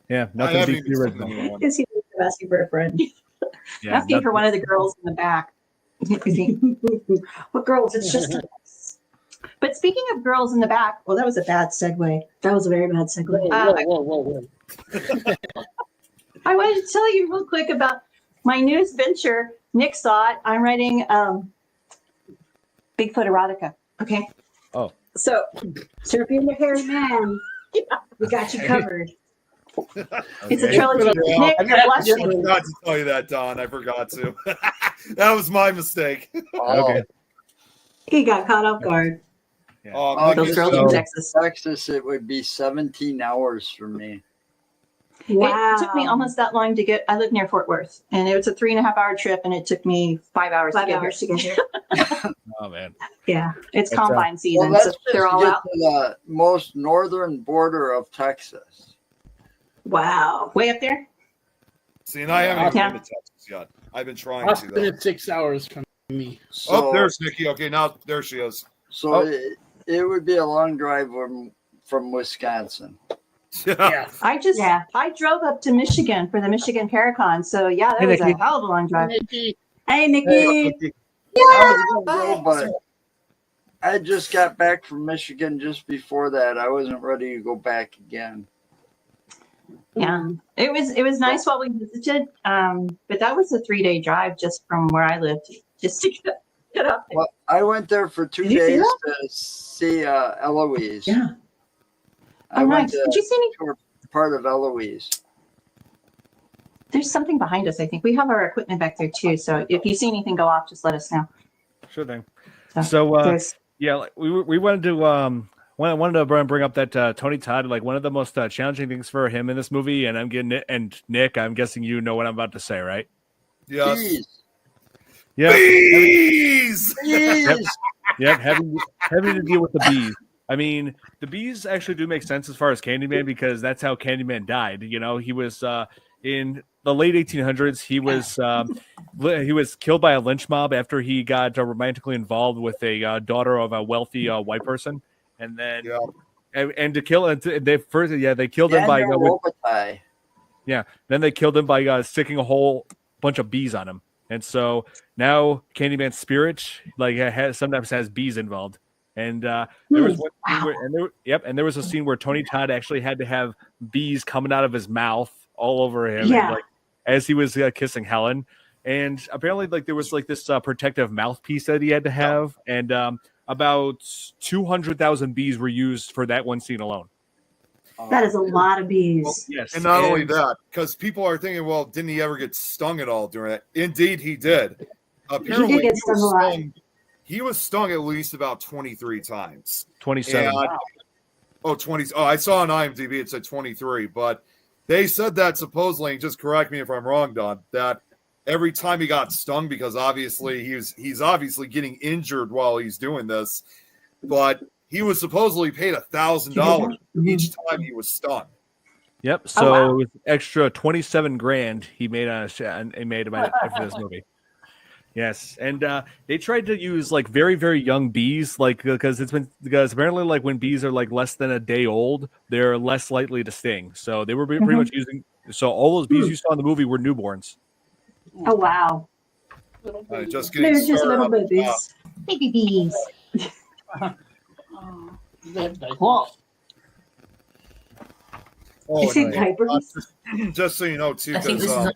Yeah, I nothing haven't beats the even seen the original. new one. Is he asking for a friend? Yeah, Asking for one of the girls in the back. What girls? It's just us. But speaking of girls in the back, well, that was a bad segue. That was a very bad segue. Whoa. I wanted to tell you real quick about my newest venture. Nick saw it. I'm writing Bigfoot erotica. Okay. Oh. So if you're the hairy man, we got you covered. It's a Okay. trilogy. Yeah. Nick, you're I blushing. forgot to tell you that, Don. I forgot to. That was my mistake. Okay. He got caught off guard. Yeah. Oh, Those girls So- from Texas. Texas, it would be 17 hours for me. Wow. It took me almost that long to get. I live near Fort Worth, and it was a 3.5-hour trip, and it took me 5 hours to 5 get hours here. to get here. Oh man. Yeah. It's That's, combine Well, season, let's so just they're all get out. to the most northern border of Texas. Wow. Way up there. See, and I haven't Yeah. been to Texas yet. I've been trying to, Austin though. is 6 hours from me. So, Oh, there's Nikki. Okay, now there she is. so Oh. it would be a long drive from Wisconsin. Yeah. I drove up to Michigan for the Michigan Paracon, so yeah, that Hey, was a Nikki. hell of a long drive. Nikki, Hey, Nikki. I was gonna go, but I just got back from Michigan just before that. I wasn't ready to go back again. Yeah, it was nice while we visited, but that was a 3-day drive just from where I lived, just to get up there. Well, I went there for 2 Did you see days that? to see Eloise. Yeah. I Oh, went nice. to Did you see any? tour part of Eloise. There's something behind us. I think we have our equipment back there too. So if you see anything go off, just let us know. Sure thing. So, So there's- yeah, like, we wanted to wanted to bring up that Tony Todd, like one of the most challenging things for him in this movie, and I'm getting it. And Nick, I'm guessing you know what I'm about to say, right? Yes. Jeez. Yeah. Bees! Jeez. Yep, having to deal with the bees. I mean, the bees actually do make sense as far as Candyman because that's how Candyman died. You know, he was in the late 1800s. He was killed by a lynch mob after he got romantically involved with a daughter of a wealthy white person, and then Yeah. and to kill they killed him by Daniel Robitaille. then they killed him by sticking a whole bunch of bees on him. And so now Candyman's spirit sometimes has bees involved. And there was one scene where, and there was a scene where Tony Todd actually had to have bees coming out of his mouth all over him, Yeah. and, like as he was kissing Helen. And apparently, like there was like this protective mouthpiece that he had to have, and about 200,000 bees were used for that one scene alone. That is a lot of bees. Yes, And not only that, because people are thinking, well, didn't he ever get stung at all during that? Indeed, he did. Apparently, He did get stung a lot. He was stung at least about 23 times. 27. And, 20. Oh, I saw on IMDb it said 23, but they said that supposedly, and just correct me if I'm wrong, Don, that every time he got stung, because obviously he's obviously getting injured while he's doing this, but he was supposedly paid $1,000 each time he was stung. Yep. So with extra 27 grand, he made for this movie. Yes, and they tried to use like very, very young bees, like because apparently like when bees are like less than a day old, they're less likely to sting. So they were pretty much using. So all those bees you saw in the movie were newborns. Oh wow! Just getting They're just little started. babies, baby bees. Well, You see and diapers? just so you know, too, I think because this is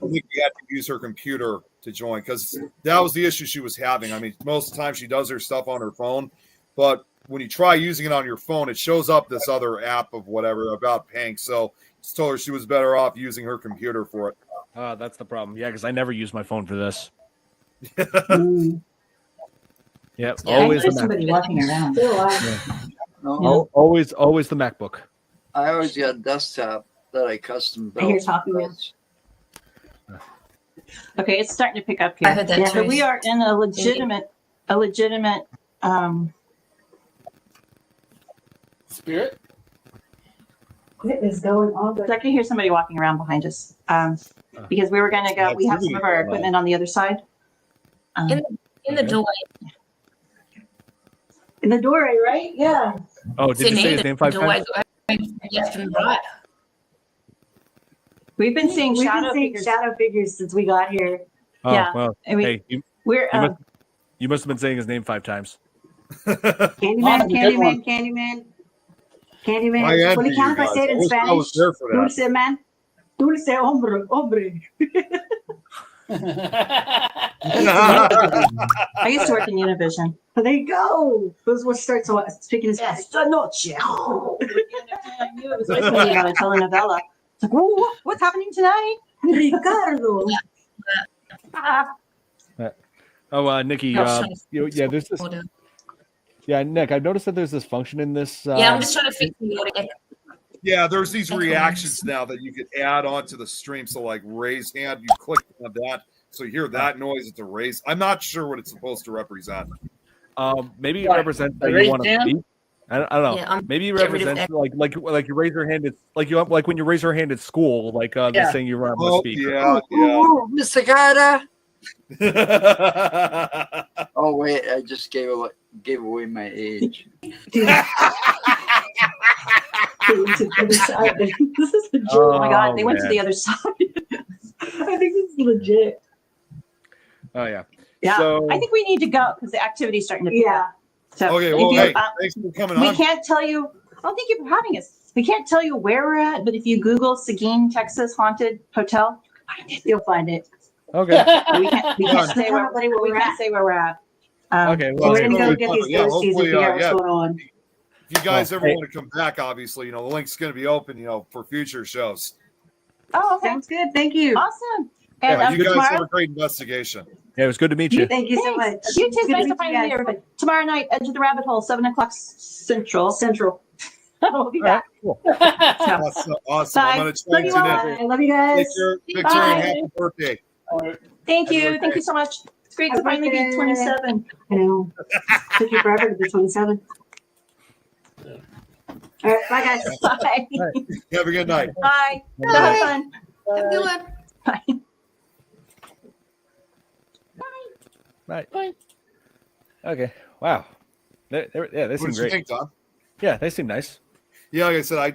Nikki had to use her computer to join, because that was the issue she was having. I mean, most of the time she does her stuff on her phone, but when you try using it on your phone, it shows up this other app of whatever about paying. So just told her she was better off using her computer for it. That's the problem. Yeah, because I never use my phone for this. Mm. Yep. Yeah, Always the There's somebody walking around. No, always the MacBook. I always got a desktop that I custom built. I hear talking now. Okay, it's starting to pick up here. I heard that So too. we are in a legitimate Spirit. It is going all good. I can hear somebody walking around behind us. Because we were gonna go, we have some of our equipment on the other side. In the doorway. In the doorway, right? Yeah. Oh, did you say his name 5 doorway times? left and right. We've been seeing We've shadow been seeing figures. shadow figures since we got here. Oh, Yeah, well, I mean, hey, We're you must have been saying his name 5 times. Candyman, Mom, you good one. Candyman. I When envy he can you I say it in guys. I was Spanish? there for that. Dulce man. Dulce hombre. I used to work in Univision. There you go. Those what starts speaking in Spanish. Esta noche. It was always going to be about a telenovela. It's like, whoa, what's happening tonight? Ricardo. Oh, Nikki, I was trying to yeah, there's this. order. Yeah, Nick, I've noticed that there's this function in this. Yeah, I'm just trying to fix the order. Yeah, there's these reactions now that you could add onto the stream. So, like, raise hand, you click on that. So you hear that noise, it's a raise. I'm not sure what it's supposed to represent. Maybe it What? represents The that you raised want to hand? speak. I don't know. Yeah, Maybe it get rid of represents like you raise your hand. It's like when you raise your hand at school, like Yeah. they're saying you want to Oh, speak. yeah, Ooh, Mr. Carter. yeah. Oh wait, I just gave away my age. This is legit. Oh my God, they went to man. the other side. I think this is legit. Oh yeah. Yeah, So I think we need to go because the activity's starting to pick Yeah. up. So Okay, if well, you, hey, thanks for coming we on. can't tell you. Oh, thank you for having us. We can't tell you where we're at, but if you Google Seguin, Texas haunted hotel, You'll find it. okay. we can't say where Tell everybody where we we're can't at. say where we're at. Okay, So well, we're gonna go hopefully- get these yeah, ghosties and hopefully, figure out yeah. what's going on. If you guys Well, ever hey. want to come back, obviously, the link's going to be open, for future shows. Oh, okay, Sounds good. Thank you. awesome. And Yeah, you guys have tomorrow, a great investigation. Yeah, it was good to meet you. Thank you so much. thanks. You too. Good Nice meet to you finally guys. meet everybody. Tomorrow night, Edge of the Rabbit Hole, 7:00 Central. Central. We'll be All right, back. cool. So, Awesome. Awesome. Bye. I'm going to try Love you to all. tune in. I love you guys. Take care, Victoria, Bye. and happy birthday. thank Happy you. birthday. Thank you so much. It's great to Happy finally be birthday. 27. I know. Took you forever to be 27. All right. Bye, guys. Bye. Have a good night. Bye. Bye. Have fun. Have a good one. Bye. Right. Okay. Wow. They What seem did you great. think, Tom? Yeah, they seem nice. Yeah, like I said, I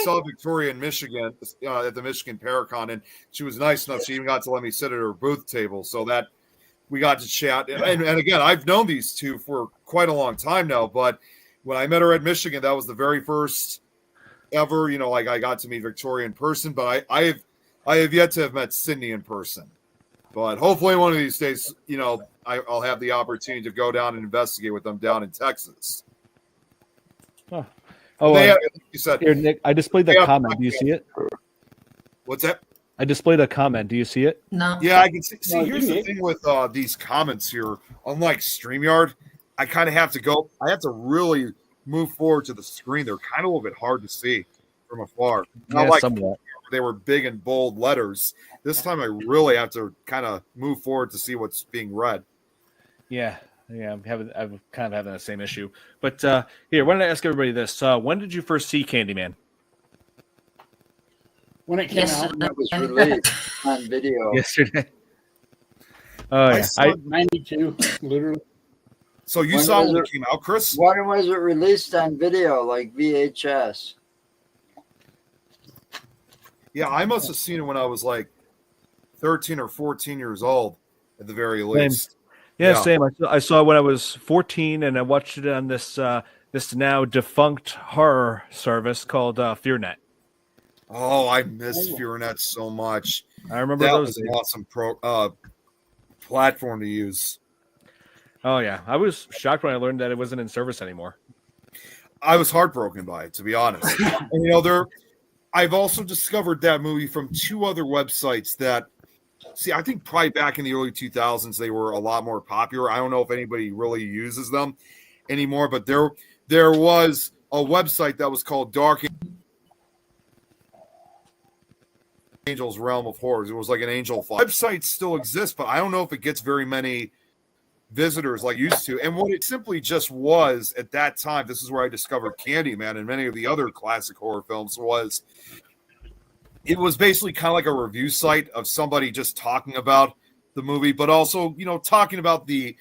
saw Victoria in Michigan at the Michigan Paracon, and she was nice enough. She even got to let me sit at her booth table, so that we got to chat. And again, I've known these two for quite a long time now, but when I met her at Michigan, that was the very first ever. Like I got to meet Victoria in person, but I have yet to have met Sydney in person. But hopefully, one of these days, I'll have the opportunity to go down and investigate with them down in Texas. Oh, They, you said, here, Nick, I displayed the Yeah, comment. Do you see it? what's that? I displayed a comment. Do you see it? No. Yeah, I can see. See, No, here's you the did. thing with these comments here. Unlike StreamYard, I kind of have to go. I have to really move forward to the screen. They're kind of a little bit hard to see from afar. Not Yeah, like somewhat. they were big and bold letters. This time, I really have to kind of move forward to see what's being read. Yeah, I'm kind of having the same issue. But here, why don't I ask everybody this? When did you first see Candyman? When it came Yes, out, When it was released on video. Yesterday. Oh I yeah, saw- 92, literally. So you When saw was when it- it came out, Chris? When was it released on video, like VHS? Yeah, I must have seen it when I was like 13 or 14 years old, at the very least. yeah, Yeah. same. I saw it when I was 14, and I watched it on this this now defunct horror service called FearNet. Oh, I miss FearNet so much. I remember That those. was an days. awesome platform to use. Oh yeah, I was shocked when I learned that it wasn't in service anymore. I was heartbroken by it, to be honest. And I've also discovered that movie from two other websites that, see, I think probably back in the early 2000s they were a lot more popular. I don't know if anybody really uses them anymore, but there was a website that was called Dark Angel's Realm of Horrors. It was like an angel file. Website still exists, but I don't know if it gets very many visitors like used to. And what it simply just was at that time, this is where I discovered Candyman and many of the other classic horror films, was it was basically kind of like a review site of somebody just talking about the movie, but also, talking about the,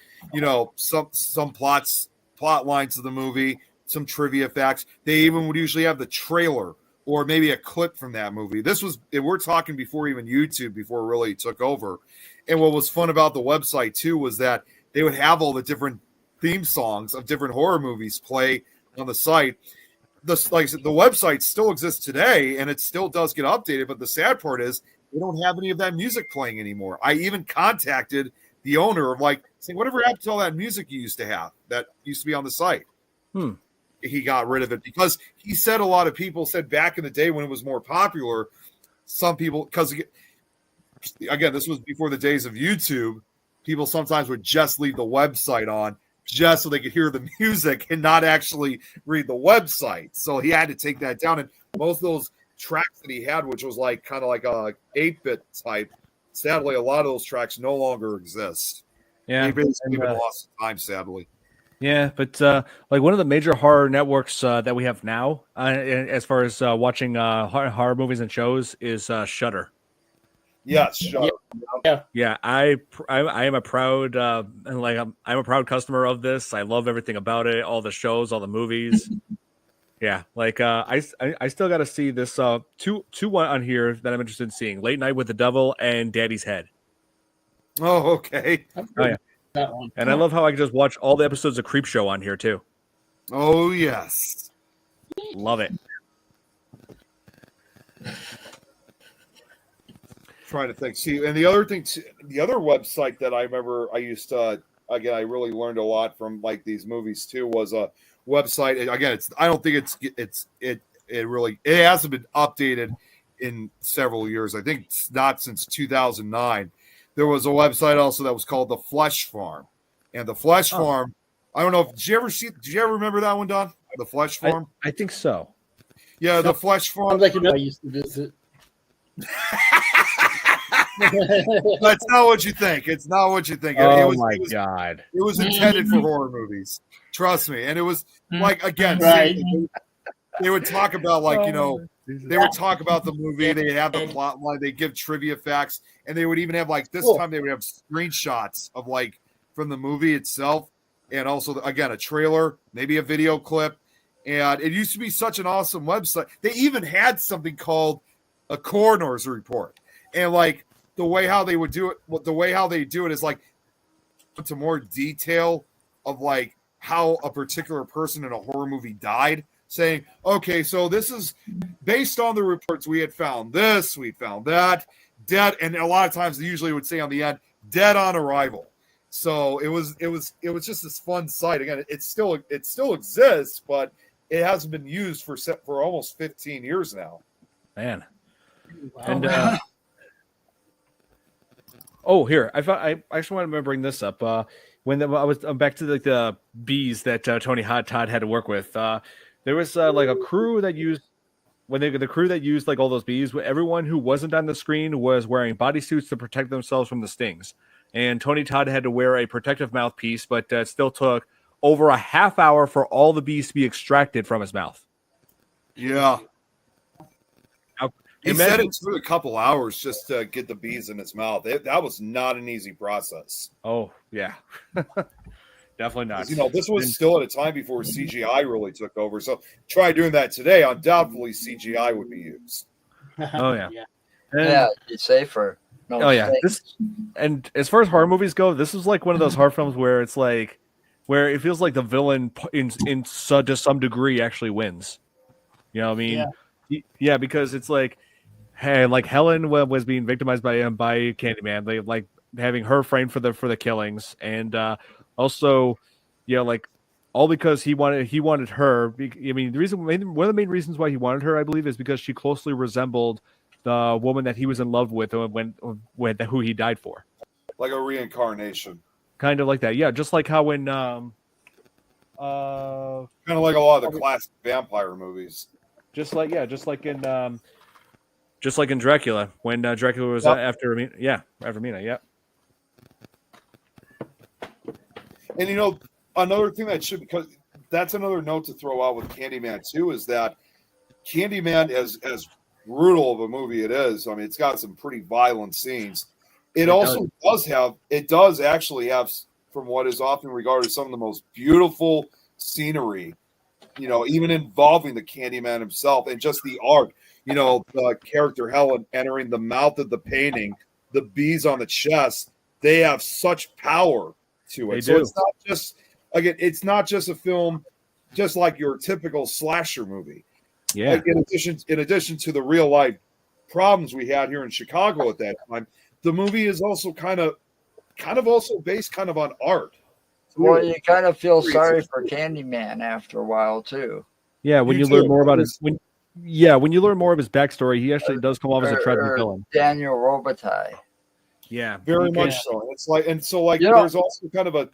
some plot lines of the movie, some trivia facts. They even would usually have the trailer or maybe a clip from that movie. We're talking before even YouTube, before it really took over. And what was fun about the website too was that they would have all the different theme songs of different horror movies play on the site. Like I said, the website still exists today, and it still does get updated. But the sad part is they don't have any of that music playing anymore. I even contacted the owner of saying, whatever happened to all that music you used to have that used to be on the site? He got rid of it because he said a lot of people said back in the day when it was more popular, some people, because again, this was before the days of YouTube, people sometimes would just leave the website on just so they could hear the music and not actually read the website. So he had to take that down. And most of those tracks that he had, which was kind of like a 8-bit type, sadly, a lot of those tracks no longer exist. Yeah, They basically been lost in time, sadly. Yeah, but one of the major horror networks that we have now, as far as watching horror movies and shows, is Shudder. Yes, Shudder. Yeah, I am a proud I'm a proud customer of this. I love everything about it, all the shows, all the movies. Yeah, I still got to see this two on here that I'm interested in seeing: Late Night with the Devil and Daddy's Head. Oh, okay. Oh yeah, That one. and I love how I can just watch all the episodes of Creepshow on here too. Oh, yes. Love it. Trying to think. See, and the other thing, the other website that I remember I used to, again, I really learned a lot from these movies too, was a website. Again, I don't think it hasn't been updated in several years. I think it's not since 2009. There was a website also that was called The Flesh Farm. And The Flesh Farm, I don't know if, did you ever remember that one, Don? The Flesh Farm? I think so. Yeah, The Flesh Farm. Sounds like I used to visit. That's not what you think. It's not what you think. Oh my god! It was intended for horror movies. Trust me. And it was again, Right. they would talk about they would talk about the movie. They'd have the plot line. They'd give trivia facts, and they would even have this time they would have screenshots of from the movie itself, and also again a trailer, maybe a video clip. And it used to be such an awesome website. They even had something called a coroner's report, and the way how they would do it, the way how they do it is to more detail of how a particular person in a horror movie died, saying, okay, so this is based on the reports we had found this, we found that, dead, and a lot of times they usually would say on the end, dead on arrival. So it was just this fun site. Again, it still exists, but it hasn't been used for almost 15 years now. Man. Wow. And here I actually want to bring this up. When I'm back to the bees that Tony Todd had to work with. There was like a crew that used the crew that used like all those bees. Everyone who wasn't on the screen was wearing bodysuits to protect themselves from the stings. And Tony Todd had to wear a protective mouthpiece, but it still took over a half hour for all the bees to be extracted from his mouth. Yeah. He Imagine- said it took a couple hours just to get the bees in his mouth. That was not an easy process. Oh, yeah. Definitely not. This was still at a time before CGI really took over. So try doing that today. Undoubtedly, CGI would be used. Oh, yeah. And, Yeah, it's safer. No oh, yeah. mistakes. And as far as horror movies go, this is like one of those horror films where it's like, where it feels like the villain to some degree actually wins. You know what I mean? Yeah, because it's like, hey, like Helen was being victimized by Candyman. They like having her framed for the killings, and also, like all because he wanted her. I mean, one of the main reasons why he wanted her, I believe, is because she closely resembled the woman that he was in love with when who he died for. Like a reincarnation. Kind of like that, yeah. Just like how when kind of like a lot of the classic vampire movies. Just like in Dracula, when Dracula was after Mina. Yeah, after Mina, yeah. And another thing because that's another note to throw out with Candyman too, is that Candyman, as brutal of a movie it is, I mean, it's got some pretty violent scenes. It does actually have, from what is often regarded as some of the most beautiful scenery, even involving the Candyman himself and just the art. The character Helen entering the mouth of the painting, the bees on the chest, they have such power to it. It's not just a film just like your typical slasher movie. Yeah. Like in addition to the real life problems we had here in Chicago at that time, the movie is also kind of also based kind of on art. Well, you kind of feel sorry for Candyman after a while too. Yeah, when you learn more about when you learn more of his backstory, he actually does come off as a tragic villain. Daniel Robitaille. Yeah, very much so. It's like, and so like there's also kind of a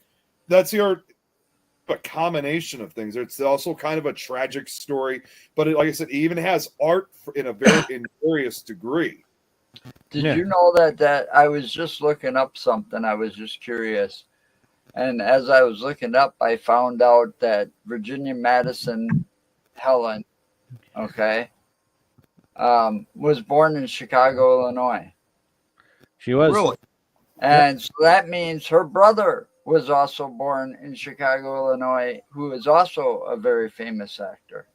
combination of things. It's also kind of a tragic story, but like I said, it even has art in various degree. Did you know that I was just looking up something? I was just curious. And as I was looking up, I found out that Virginia Madison Helen, was born in Chicago, Illinois. She was. Really? And so that means her brother was also born in Chicago, Illinois, who is also a very famous actor.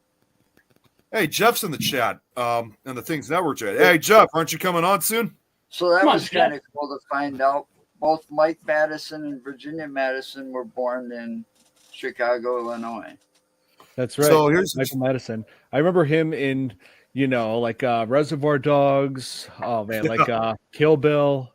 Hey, Jeff's in the chat, and the Things Network chat. Hey, Jeff, aren't you coming on soon? So that was kind of cool to find out. Both Mike Madison and Virginia Madison were born in Chicago, Illinois. That's right. So here's Michael Madison. I remember him in, like Reservoir Dogs. Oh man, like Kill Bill.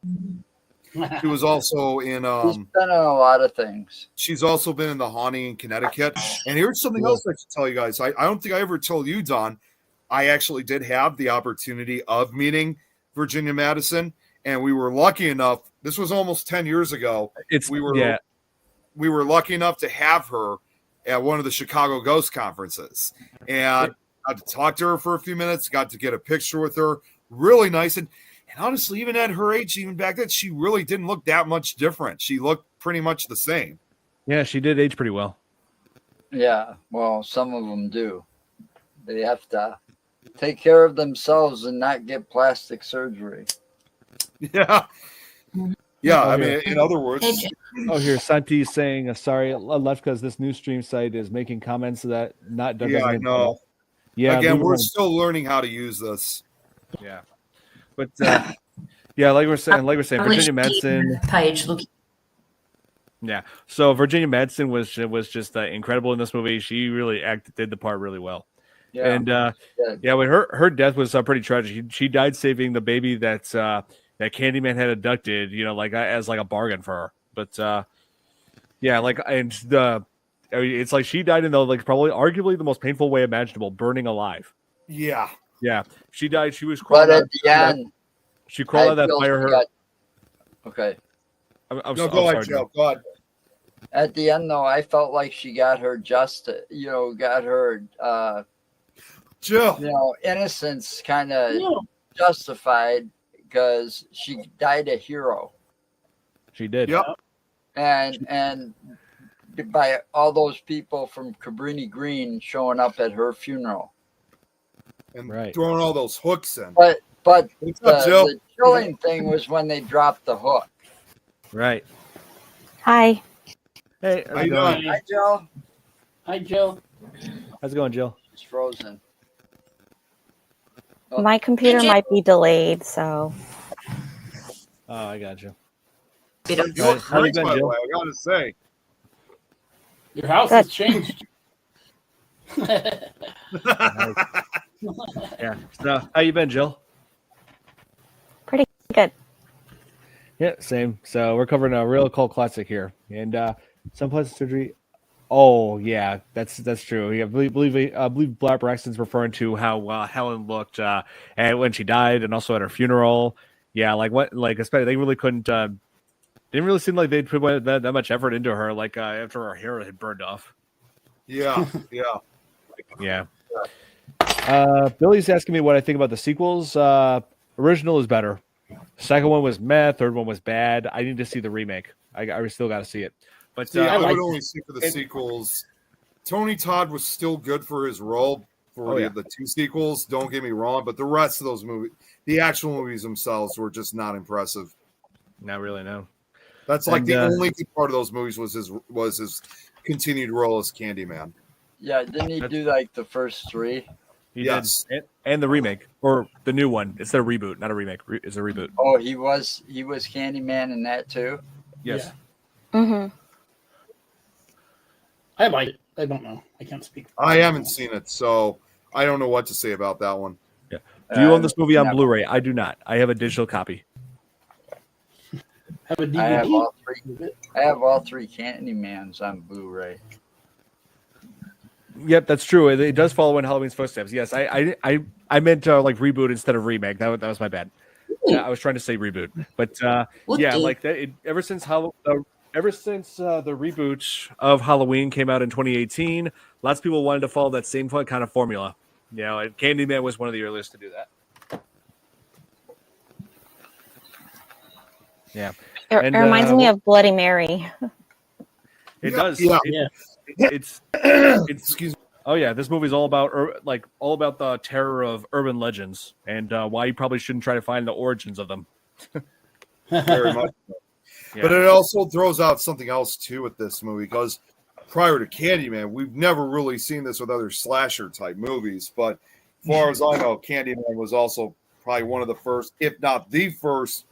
She was also in. She's been in a lot of things. She's also been in The Haunting in Connecticut. And here's something else I should tell you guys. I don't think I ever told you, Don. I actually did have the opportunity of meeting Virginia Madison, and we were lucky enough. This was almost 10 years ago. We were lucky enough to have her at one of the Chicago Ghost conferences, and got to talk to her for a few minutes. Got to get a picture with her. Really nice. And honestly, even at her age, even back then, she really didn't look that much different. She looked pretty much the same. Yeah, she did age pretty well. Yeah, well, some of them do. They have to take care of themselves and not get plastic surgery. Yeah. Yeah, I mean, in other words. Oh, here, Santi's saying, sorry, I left because this new stream site is making comments that not done. Yeah, I know. Yeah, again, we're still learning how to use this. Yeah. But like we're saying, Virginia Madsen page looking. Yeah. So Virginia Madsen was just incredible in this movie. She really did the part really well. Yeah. And when her death was pretty tragic. She died saving the baby that Candyman had abducted. Like as like a bargain for her. But and I mean, it's like she died in the like probably arguably the most painful way imaginable, burning alive. Yeah. Yeah, she died. She was But crawling at out. the end, She crawled out of that feel fire. she got- okay. I'm No, so- go I'm ahead, sorry, Joe. Go ahead. At the end, though, I felt like she got her got her, Joe. innocence kind of No. justified because she died a hero. She did. Yep. And by all those people from Cabrini Green showing up at her funeral. And Right. throwing all those hooks in. But What's up, Joe? the chilling thing was when they dropped the hook. Right. Hi. Hey, How you doing? Hi, Joe. Hi, Joe. how's it going, Jill? It's frozen. Oh. My computer might be delayed, so Oh, I got you. You look How you great, been, by the Jill? way. I gotta say. Your house Good. has changed. Yeah. So, how you been, Jill? pretty good. Yeah, same. So we're covering a real cult classic here, and some plastic surgery. Oh yeah, that's true. Yeah, I believe Black Braxton's referring to how Helen looked and when she died, and also at her funeral. Yeah, especially they really couldn't. Didn't really seem like they'd put that much effort into her. Like after her hair had burned off. Yeah. Yeah. Billy's asking me what I think about the sequels. Original is better. Second one was meh. Third one was bad. I need to see the remake. I still got to see it. But See, I like would only see for the sequels. Tony Todd was still good for his role for the two sequels. Don't get me wrong, but the rest of those movies, the actual movies themselves, were just not impressive. not really, no. That's like And, the only good part of those movies was his continued role as Candyman. Yeah, didn't he do like the first three? He Yes. did. And the remake or the new one. It's a reboot, not a remake. It's a reboot. Oh, he was Candyman in that too. Yes. Mm-hmm. I like it. I don't know. I can't speak. I haven't seen it, so I don't know what to say about that one. Yeah. Do you own this movie on never. Blu-ray? I do not. I have a digital copy. Have a DVD. I have all three Candymans on Blu-ray. Yep, that's true. It does follow in Halloween's footsteps. Yes, I meant like reboot instead of remake. That was my bad. I was trying to say reboot, but yeah, like that. Ever since the reboot of Halloween came out in 2018, lots of people wanted to follow that same kind of formula. You know, and Candyman was one of the earliest to do that. Yeah, It reminds me of Bloody Mary. it does. Yeah. It's Excuse me. Oh yeah, this movie's all about the terror of urban legends and why you probably shouldn't try to find the origins of them. Very much. Yeah. But it also throws out something else too with this movie because prior to Candyman, we've never really seen this with other slasher type movies. But as far as I know, Candyman was also probably one of the first, if not the first,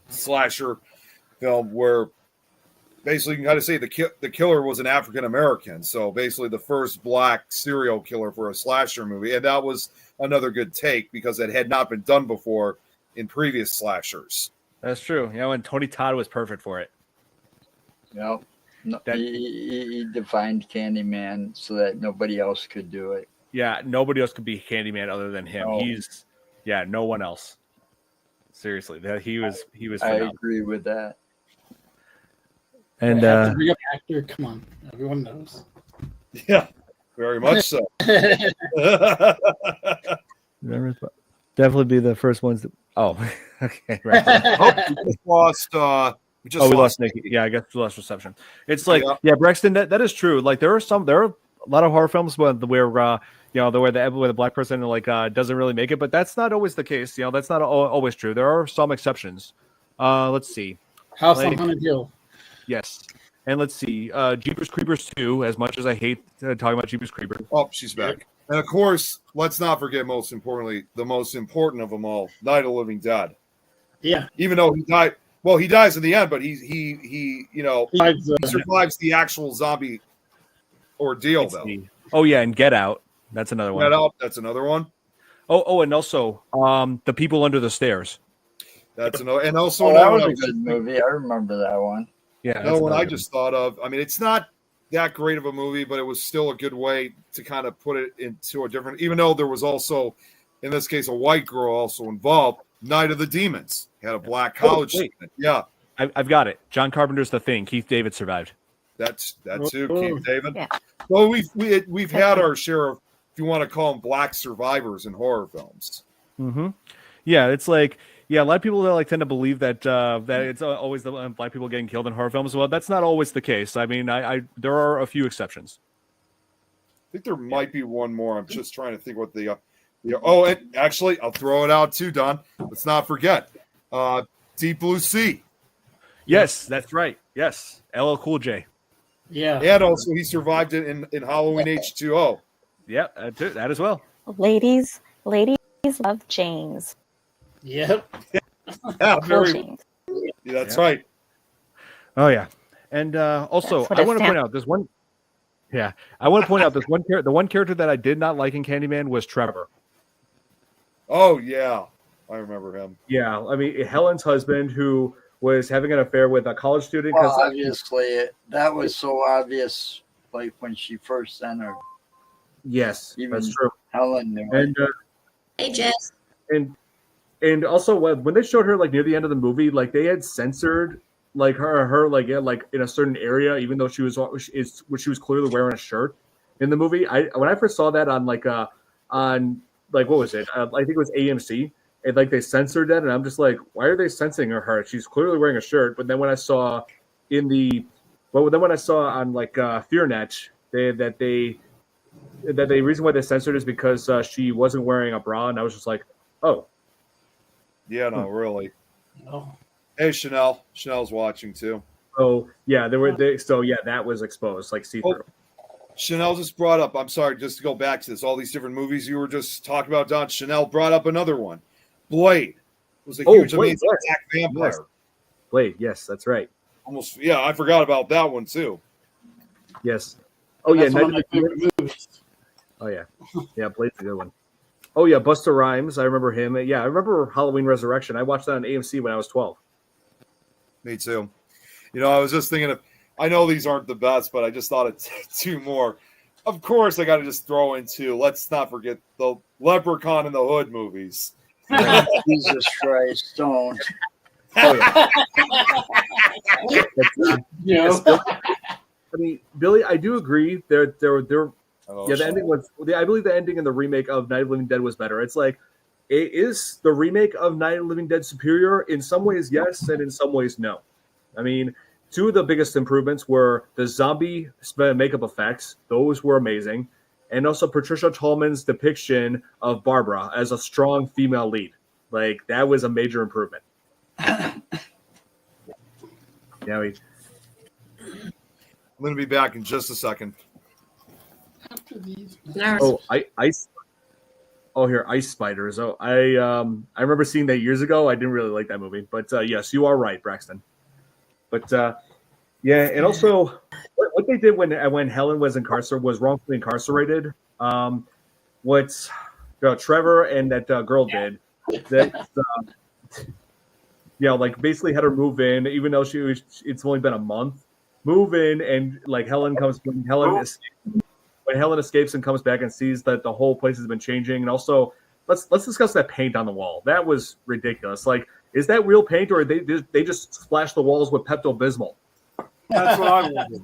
slasher film where basically you can kind of say the killer was an African American. So basically the first black serial killer for a slasher movie, and that was another good take because it had not been done before in previous slashers. That's true. You know, and Tony Todd was perfect for it. Yep. No, he defined Candyman so that nobody else could do it. Yeah, nobody else could be Candyman other than him. No. No one else. Seriously, that he was I phenomenal. agree with that. And Have to bring up actor. Come on, everyone knows. Yeah, very much so. definitely be the first ones that. Oh, okay, right. We lost. We lost Nikki. Yeah, I guess we lost reception. It's like, yeah, Braxton. That is true. Like there are a lot of horror films where where the black person like doesn't really make it, but that's not always the case. You know, that's not always true. There are some exceptions. Let's see. House on Haunted Hill. Yes, and let's see. Jeepers Creepers 2. As much as I hate talking about Jeepers Creepers. Oh, she's back. And of course, let's not forget, most importantly, the most important of them all, Night of the Living Dead. Yeah. Even though he died, well, he dies in the end, but he survives the actual zombie ordeal, though. Oh yeah, and Get Out. That's another one. Get Out. That's another one. Oh, and also The People Under the Stairs. That's another. And also that was a good movie. I remember that one. Yeah. No one I just thought of. I mean, it's not that great of a movie, but it was still a good way to kind of put it into a different, even though there was also, in this case, a white girl also involved. Night of the Demons had a black college student. Yeah. I've got it. John Carpenter's The Thing. Keith David survived. That's who, Keith David. Yeah. Well, we've had our share of, if you want to call them, black survivors in horror films. Mm-hmm. Yeah, it's like, yeah, a lot of people like tend to believe that that it's always the black people getting killed in horror films. Well, that's not always the case. I mean, I there are a few exceptions. I think there might be one more. I'm just trying to think what the oh, and actually, I'll throw it out too, Don. Let's not forget Deep Blue Sea. Yes, that's right. Yes, LL Cool J. Yeah. And also, he survived it in Halloween H2O. Yeah, that as well. Ladies love James. Yep. Yeah, Cool James. yeah, that's right. Oh yeah, and also That's what I it want to point stands- out this one. Yeah, I want to point out this one character. The one character that I did not like in Candyman was Trevor. Oh yeah, I remember him. Yeah, I mean Helen's husband, who was having an affair with a college student. Well, obviously, that was so obvious, like when she first entered. Yes, Even that's true. Helen knew it. And Hey, Jess. and also when they showed her like near the end of the movie, like they had censored like her like like in a certain area, even though she was clearly wearing a shirt in the movie. When I first saw that on like what was it? I think it was AMC. And like they censored that, and I'm just like, why are they censoring her? She's clearly wearing a shirt. But then when I saw on like FearNet, the reason why they censored is because she wasn't wearing a bra, and I was just like, oh, Yeah, no, really. Oh. Hey, Chanel's watching too. oh yeah, that was exposed, like see through. Chanel just brought up, I'm sorry, just to go back to this, all these different movies you were just talking about, Don. Chanel brought up another one. Blade was a huge, Blade, amazing yes. attack vampire. Yes. Blade, yes, that's right. Almost, yeah, I forgot about that one too. Yes. Oh yeah, That's one of Night my of the favorite movies. Oh yeah, yeah, Blade's a good one. Oh yeah, Busta Rhymes, I remember him. Yeah, I remember Halloween Resurrection. I watched that on AMC when I was 12. Me too. You know, I was just thinking of, I know these aren't the best, but I just thought of two more. Of course, I got to just throw into, let's not forget the Leprechaun in the Hood movies. Jesus Christ, don't. Oh yeah. Yeah. I mean, Billy, I do agree. There. Oh, Yeah, the ending was. I believe the ending in the remake of Night of the Living Dead was better. It's like, is the remake of Night of the Living Dead superior? In some ways, yes, and in some ways, no. I mean, two of the biggest improvements were the zombie makeup effects; those were amazing, and also Patricia Tallman's depiction of Barbara as a strong female lead. Like that was a major improvement. Yeah, I'm going to be back in just a second. Oh, ice. Oh, here, Ice Spiders. Oh, I remember seeing that years ago. I didn't really like that movie, but yes, you are right, Braxton. But yeah, and also what they did when Helen was wrongfully incarcerated. What Trevor and that girl did that. Yeah, like basically had her move in, even though it's only been a month. Move in, and like Helen escapes and comes back and sees that the whole place has been changing. And also, let's discuss that paint on the wall. That was ridiculous. Like, is that real paint, or they just splashed the walls with Pepto Bismol? That's what I wondered.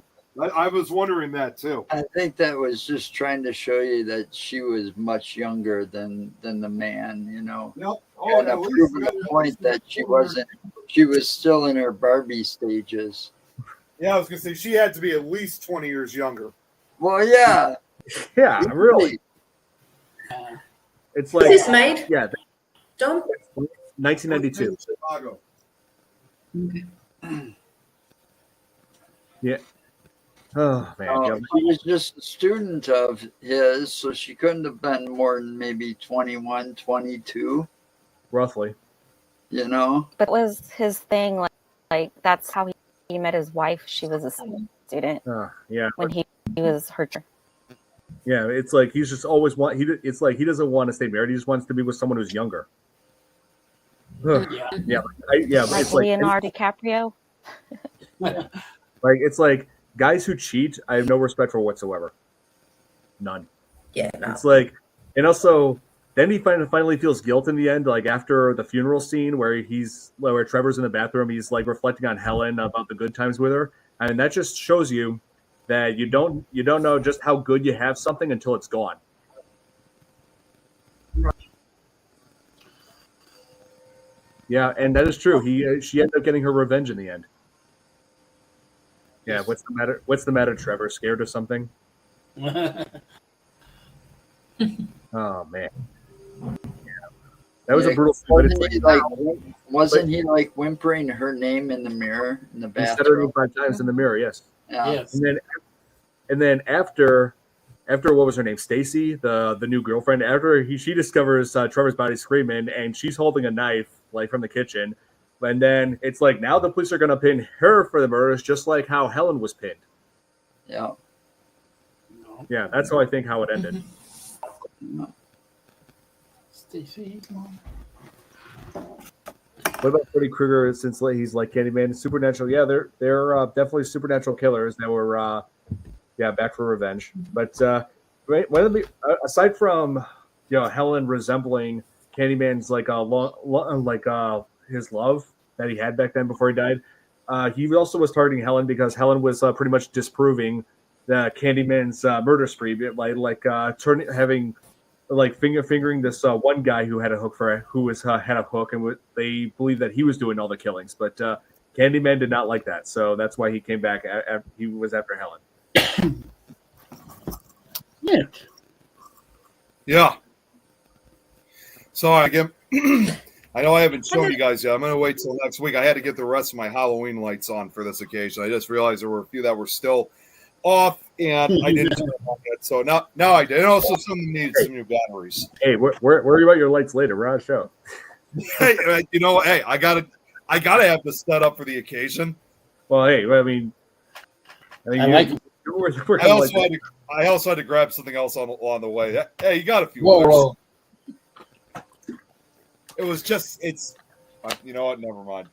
I was wondering that too. I think that was just trying to show you that she was much younger than the man, you know. Nope. And proving the point that she was still in her Barbie stages. Yeah, I was going to say she had to be at least 20 years younger. Well, yeah. Yeah, really. It's like Is this made? Yeah, John? 1992. Chicago. Okay. Yeah. Oh man. She was just a student of his, so she couldn't have been more than maybe 21, 22. Roughly. You know? But it was his thing, like that's how he met his wife. She was a student Yeah. when he was her. Yeah, it's like he's just always it's like he doesn't want to stay married. He just wants to be with someone who's younger. Ugh. Yeah. Like it's like Leonardo DiCaprio. like it's like guys who cheat, I have no respect for whatsoever. None. Yeah, no. It's like, and also, then he finally feels guilt in the end, like after the funeral scene where Trevor's in the bathroom, he's like reflecting on Helen about the good times with her, and that just shows you that you don't know just how good you have something until it's gone. Yeah, and that is true. She ended up getting her revenge in the end. Yeah, what's the matter? What's the matter, Trevor? Scared or something? Oh man, that was a brutal. Wasn't he like whimpering her name in the mirror in the bathroom? He said her name 5 times in the mirror. Yes. Yeah. Yes. And then after what was her name? Stacy, the new girlfriend. After she discovers Trevor's body screaming, and she's holding a knife like from the kitchen, and then it's like now the police are going to pin her for the murders, just like how Helen was pinned. Yeah. Yeah, that's how I think how it ended. Stacy, come on. What about Freddy Krueger? Since he's like Candyman, supernatural. Yeah, they're definitely supernatural killers that were back for revenge. But aside from Helen resembling Candyman's his love that he had back then before he died, he also was targeting Helen because Helen was pretty much disproving the Candyman's murder spree, fingering this one guy who had a hook had a hook, and they believed that he was doing all the killings. But Candyman did not like that, so that's why he came back. He was after Helen. Yeah. Sorry, again. I know I haven't shown you guys yet. I'm going to wait till next week. I had to get the rest of my Halloween lights on for this occasion. I just realized there were a few that were still off, and I didn't turn them on yet. So now I did. And also some needed some new batteries. Hey, worry about your lights later. We're on a show. Hey, I gotta have this set up for the occasion. Well, hey, I mean I also had to grab something else along the way. Hey, you got a few. Whoa. It was just you know what? Never mind.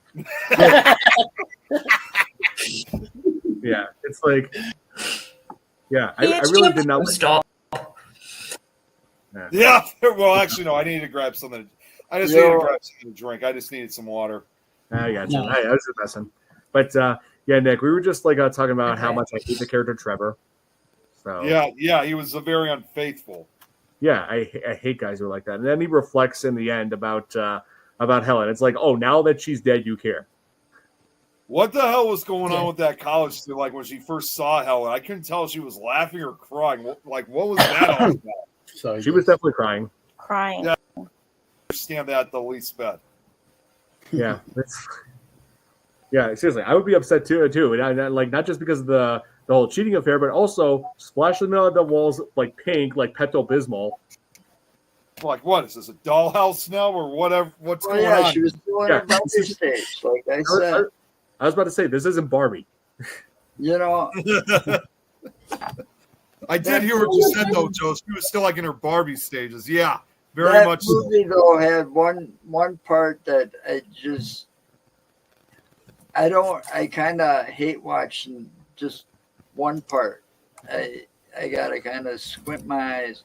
Yeah, it's like, I really did not stop. Yeah, well, actually, no. I needed to grab something. I just needed to grab something to drink. I just needed some water. I got you. I was just messing. But Nick, we were just talking about how much I hate the character Trevor. So yeah, he was very unfaithful. Yeah, I hate guys who are like that. And then he reflects in the end about Helen. It's like, oh, now that she's dead, you care. What the hell was going on with that college student? Like when she first saw Helen, I couldn't tell if she was laughing or crying. Like, what was that all about? So she was definitely crying. Yeah, I understand that the least bit. Yeah, seriously, I would be upset too. And like not just because of the whole cheating affair, but also splashing the walls like pink, like Pepto-Bismol. Like, what is this, a dollhouse now or whatever? What's going on? She was doing her bumper stage, like I said. I was about to say, this isn't Barbie. I did hear what you said, though, Joe. She was still like in her Barbie stages. Yeah, very much so. That movie, though, had one part that I kind of hate watching just one part. I gotta kind of squint my eyes.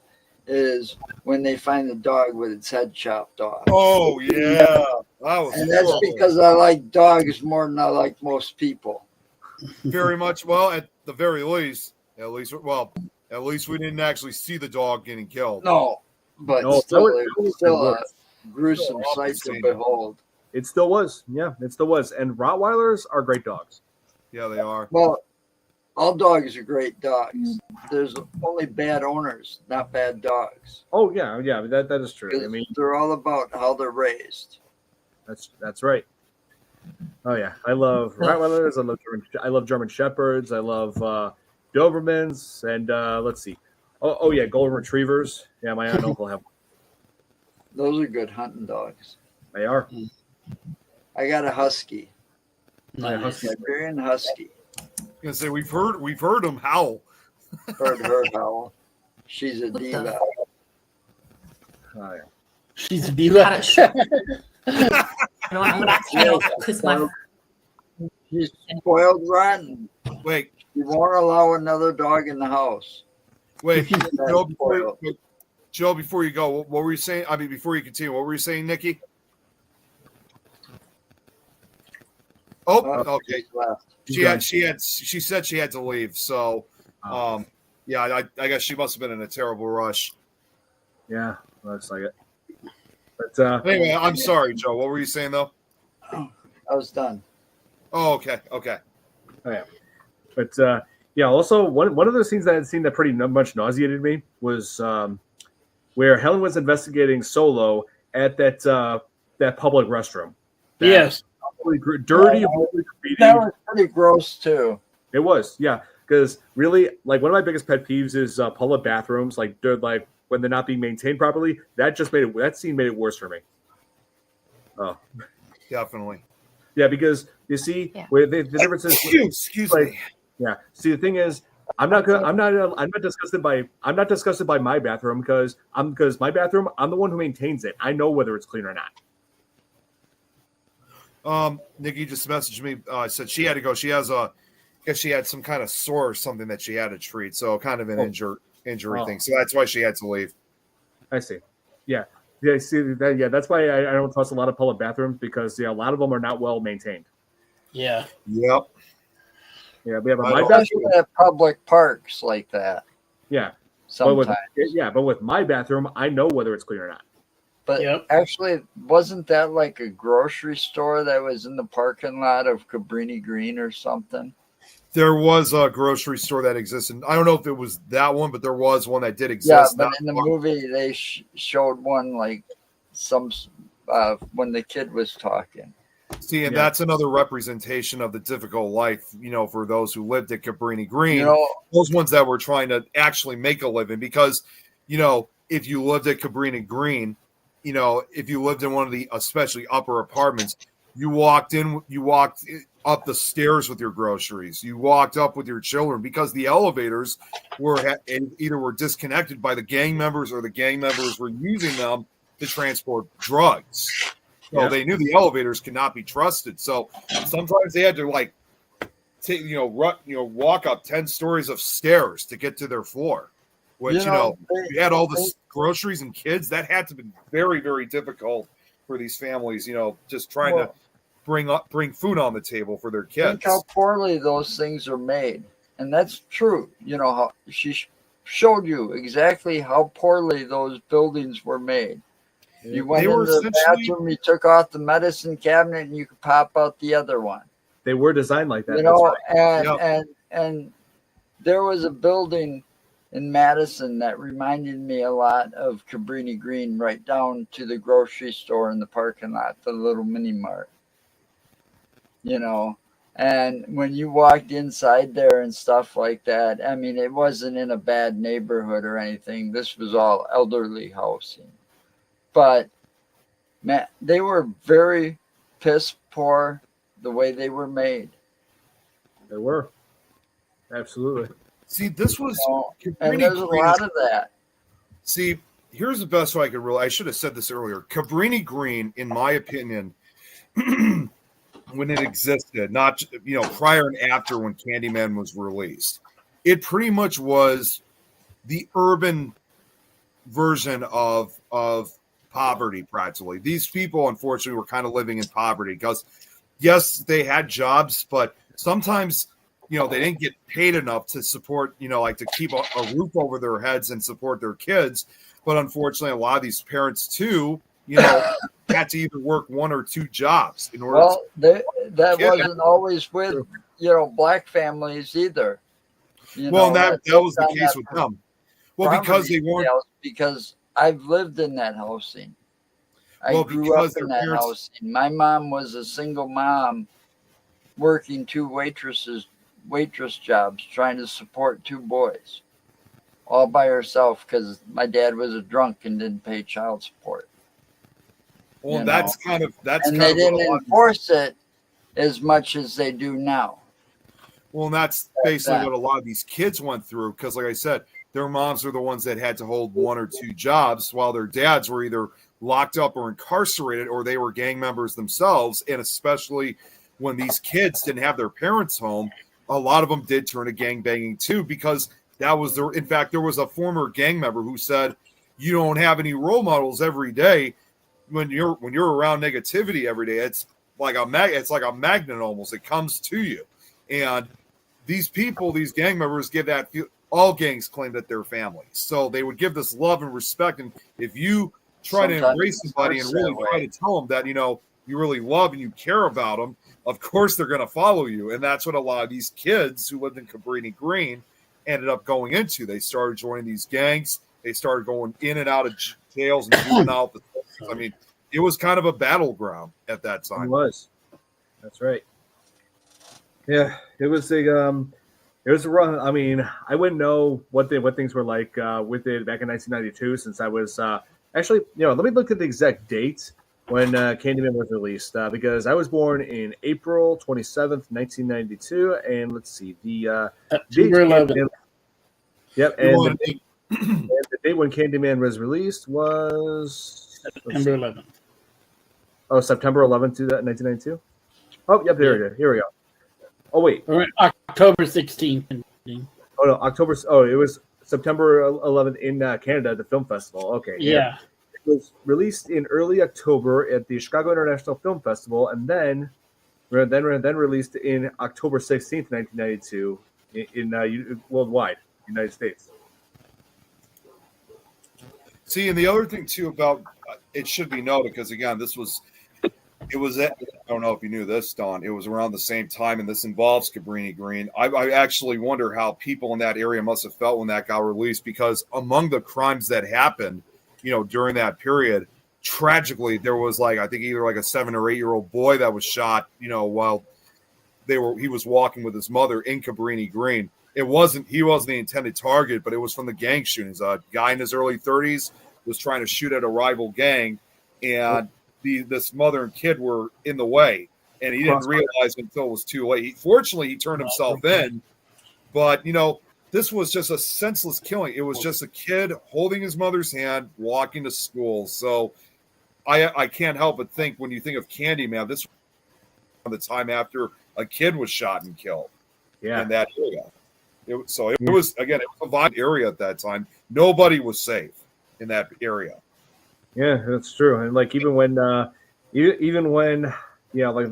Is when they find the dog with its head chopped off. Oh yeah, and that's because I like dogs more than I like most people. Very much. Well, at the very least, at least we didn't actually see the dog getting killed. No, but still, it was still a gruesome sight to behold. It still was. Yeah, it still was. And Rottweilers are great dogs. Yeah, they are. Well, all dogs are great dogs. There's only bad owners, not bad dogs. Oh yeah, that is true. I mean, they're all about how they're raised. That's right. Oh yeah, I love Rottweilers. I love German Shepherds. I love Dobermans, and let's see. Oh yeah, Golden Retrievers. Yeah, my aunt and uncle have. Those are good hunting dogs. They are. I got a husky. Nice. Siberian husky. I was gonna say we've heard them howl. Heard her howl. She's a diva. Oh yeah. She's a diva. She's spoiled rotten. Wait, You won't allow another dog in the house. Wait, That's Joe, before you go, what were you saying? I mean, before you continue, what were you saying, Nikki? Oh, okay. She said she had to leave. So, yeah, I guess she must have been in a terrible rush. Yeah, looks like it. But anyway, I'm sorry, Joe. What were you saying though? I was done. Oh, okay. Oh, yeah. But yeah, also one of the scenes that I had seen that pretty much nauseated me was where Helen was investigating Solo at that public restroom. Yes. Dirty. That was pretty gross too. It was, yeah. Because really, like one of my biggest pet peeves is public bathrooms, like when they're not being maintained properly. That scene made it worse for me. Oh, definitely. Yeah, because you see, where the difference is. Excuse me. Yeah. See, the thing is, I'm not disgusted by my bathroom because my bathroom, I'm the one who maintains it. I know whether it's clean or not. Nikki just messaged me. Said she had to go. She has she had some kind of sore or something that she had to treat. So kind of an injury thing. So that's why she had to leave. I see. Yeah. Yeah. See that. Yeah. That's why I don't trust a lot of public bathrooms because a lot of them are not well maintained. Yeah. Yep. Yeah. We have my bathroom at public parks like that. Yeah. Sometimes. But with my bathroom, I know whether it's clean or not. But actually, wasn't that like a grocery store that was in the parking lot of Cabrini Green or something? There was a grocery store that existed. I don't know if it was that one, but there was one that did exist. Yeah, but in the movie, they showed one like when the kid was talking. See, and that's another representation of the difficult life, for those who lived at Cabrini Green, those ones that were trying to actually make a living. Because, if you lived at Cabrini Green, if you lived in one of the especially upper apartments, you walked up the stairs with your groceries. You walked up with your children because the elevators were disconnected by the gang members or the gang members were using them to transport drugs. So they knew the elevators could not be trusted. So sometimes they had to walk up 10 stories of stairs to get to their floor. Which you had all the groceries and kids. That had to be very, very difficult for these families. Just trying to bring food on the table for their kids. Think how poorly those things are made, and that's true. How she showed you exactly how poorly those buildings were made. You went into the bathroom, you took off the medicine cabinet, and you could pop out the other one. They were designed like that. And there was a building in Madison that reminded me a lot of Cabrini Green, right down to the grocery store in the parking lot, the little mini mart. And when you walked inside there and stuff like that, I mean, it wasn't in a bad neighborhood or anything. This was all elderly housing. But man, they were very piss poor the way they were made. They were. Absolutely. See, this was... and there's a lot of that. See, here's the best way I should have said this earlier. Cabrini Green, in my opinion, when it existed, not prior and after when Candyman was released, it pretty much was the urban version of poverty. Practically, these people unfortunately were kind of living in poverty because yes, they had jobs, but sometimes they didn't get paid enough to support to keep a roof over their heads and support their kids. But unfortunately, a lot of these parents too had to either work one or two jobs in order. Well, that wasn't always with black families either. That was the case with them. Well, because they weren't. Because I've lived in that housing. I grew up in that housing. My mom was a single mom, working two waitress jobs, trying to support two boys, all by herself because my dad was a drunk and didn't pay child support. Well, that's kind of they didn't enforce it as much as they do now. Well, and that's basically what a lot of these kids went through because, like I said, their moms are the ones that had to hold one or two jobs while their dads were either locked up or incarcerated or they were gang members themselves. And especially when these kids didn't have their parents home, a lot of them did turn to gang banging too, because that was their. In fact, there was a former gang member who said, "You don't have any role models every day. When you're around negativity every day, it's like a magnet almost. It comes to you." And these people, these gang members, give that. All gangs claim that they're families, so they would give this love and respect. And if you try to embrace somebody and really try to tell them that you really love and you care about them, of course they're going to follow you. And that's what a lot of these kids who lived in Cabrini Green ended up going into. They started joining these gangs. They started going in and out of jails and juvenile facilities. I mean, it was kind of a battleground at that time. It was. That's right. Yeah, it was a run. I mean, I wouldn't know what things were like with it back in 1992, since I was actually, let me look at the exact date when Candyman was released, because I was born in April 27th, 1992, and let's see, the date. Yep, and the date when Candyman was released was September 11th. Oh, September 11th, 1992. Oh, yep, there it is. Here we go. Oh, wait. October 16th. Oh, no, October. Oh, it was September 11th in Canada at the film festival. Okay. Yeah. It was released in early October at the Chicago International Film Festival, and then released in October 16th, 1992 in worldwide, United States. See, and the other thing, too, about it should be noted, because, again, I don't know if you knew this, Don. It was around the same time, and this involves Cabrini Green. I actually wonder how people in that area must have felt when that got released, because among the crimes that happened, during that period, tragically, there was I think either a 7 or 8 year old boy that was shot, while he was walking with his mother in Cabrini Green. He wasn't the intended target, but it was from the gang shootings. A guy in his early 30s was trying to shoot at a rival gang, and this mother and kid were in the way, and he didn't realize until it was too late. Fortunately, he turned himself in, but this was just a senseless killing. It was just a kid holding his mother's hand, walking to school. So I can't help but think, when you think of Candyman, this was the time after a kid was shot and killed in that area. It was a violent area at that time. Nobody was safe in that area. Yeah, that's true. And even when the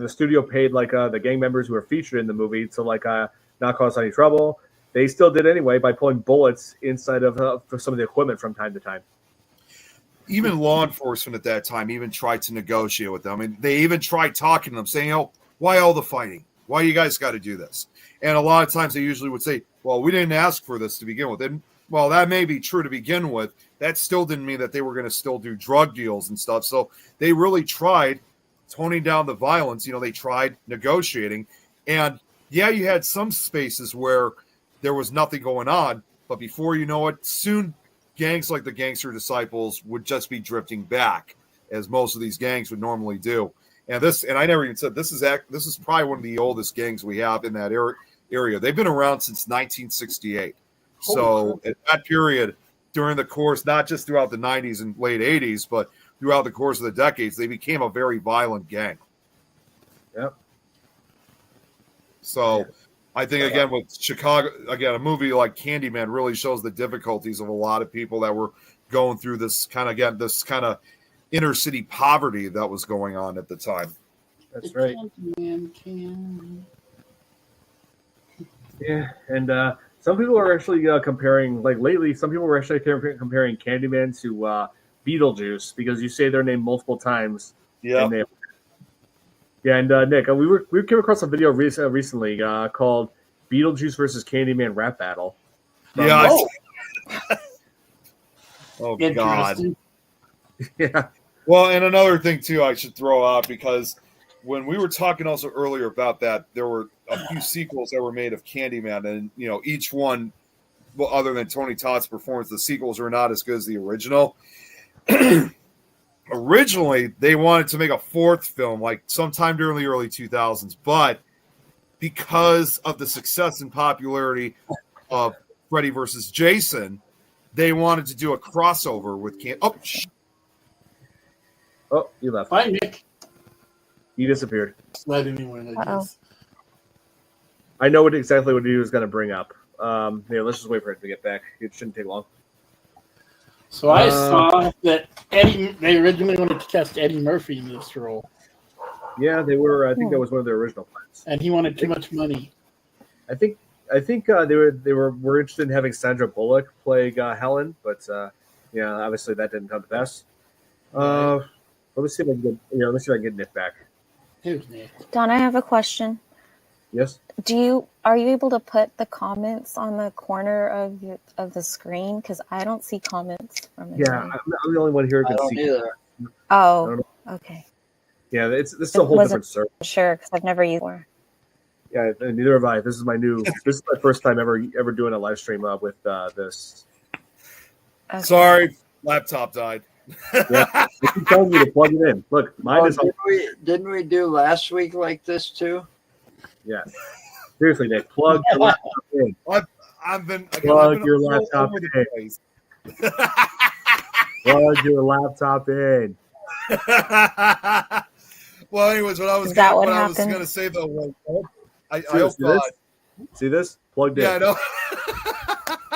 studio paid the gang members who were featured in the movie to not cause any trouble, they still did anyway by pulling bullets inside of for some of the equipment from time to time. Even law enforcement at that time even tried to negotiate with them. I mean, they even tried talking to them, saying, why all the fighting? Why you guys got to do this? And a lot of times they usually would say, well, we didn't ask for this to begin with. And while that may be true to begin with, that still didn't mean that they were going to still do drug deals and stuff. So they really tried toning down the violence. They tried negotiating. And yeah, you had some spaces where there was nothing going on, but before you know it, soon gangs like the Gangster Disciples would just be drifting back, as most of these gangs would normally do. And I never even said, this is probably one of the oldest gangs we have in that area. They've been around since 1968. So at that period, during the course, not just throughout the 90s and late 80s, but throughout the course of the decades, they became a very violent gang. Yep. So I think, again, with Chicago, a movie like Candyman really shows the difficulties of a lot of people that were going through this kind of inner city poverty that was going on at the time. That's right. Yeah, and some people are actually comparing, lately, some people were actually comparing Candyman to Beetlejuice, because you say their name multiple times. Yeah. Yeah, and Nick, we came across a video recently called "Beetlejuice versus Candyman Rap Battle." Oh God. Yeah. Well, and another thing too, I should throw out, because when we were talking also earlier about that, there were a few sequels that were made of Candyman, and each one, well, other than Tony Todd's performance, the sequels are not as good as the original. Originally, they wanted to make a fourth film, sometime during the early 2000s, but because of the success and popularity of Freddy versus Jason, they wanted to do a crossover with Oh, you left. Bye, Nick. He disappeared. Slide anyone, I guess. I know exactly what he was going to bring up. Let's just wait for it to get back. It shouldn't take long. So I saw that they originally wanted to cast Eddie Murphy in this role. Yeah, they were. I think that was one of their original plans. And he wanted too much money. I think they were interested in having Sandra Bullock play Helen, but obviously that didn't come to pass. Let me see if I can get Nick back. Here's Nick. Don, I have a question. Yes. Are you able to put the comments on the corner of the screen? Because I don't see comments from it. Yeah, I'm the only one here who can see. Either. Oh, okay. Yeah, this is a whole different server. Sure, because I've never used it before. Yeah, neither have I. This is my first time ever doing a live stream with this. Okay. Sorry, laptop died. Yeah, I keep telling you to plug it in. Look, mine is. Didn't we do last week like this too? Yeah. Seriously, Nick, plug your laptop in. Plug your laptop in. Plug your laptop in. Well, anyways, what I was going to say though, I hope see this plugged in. Yeah, I know.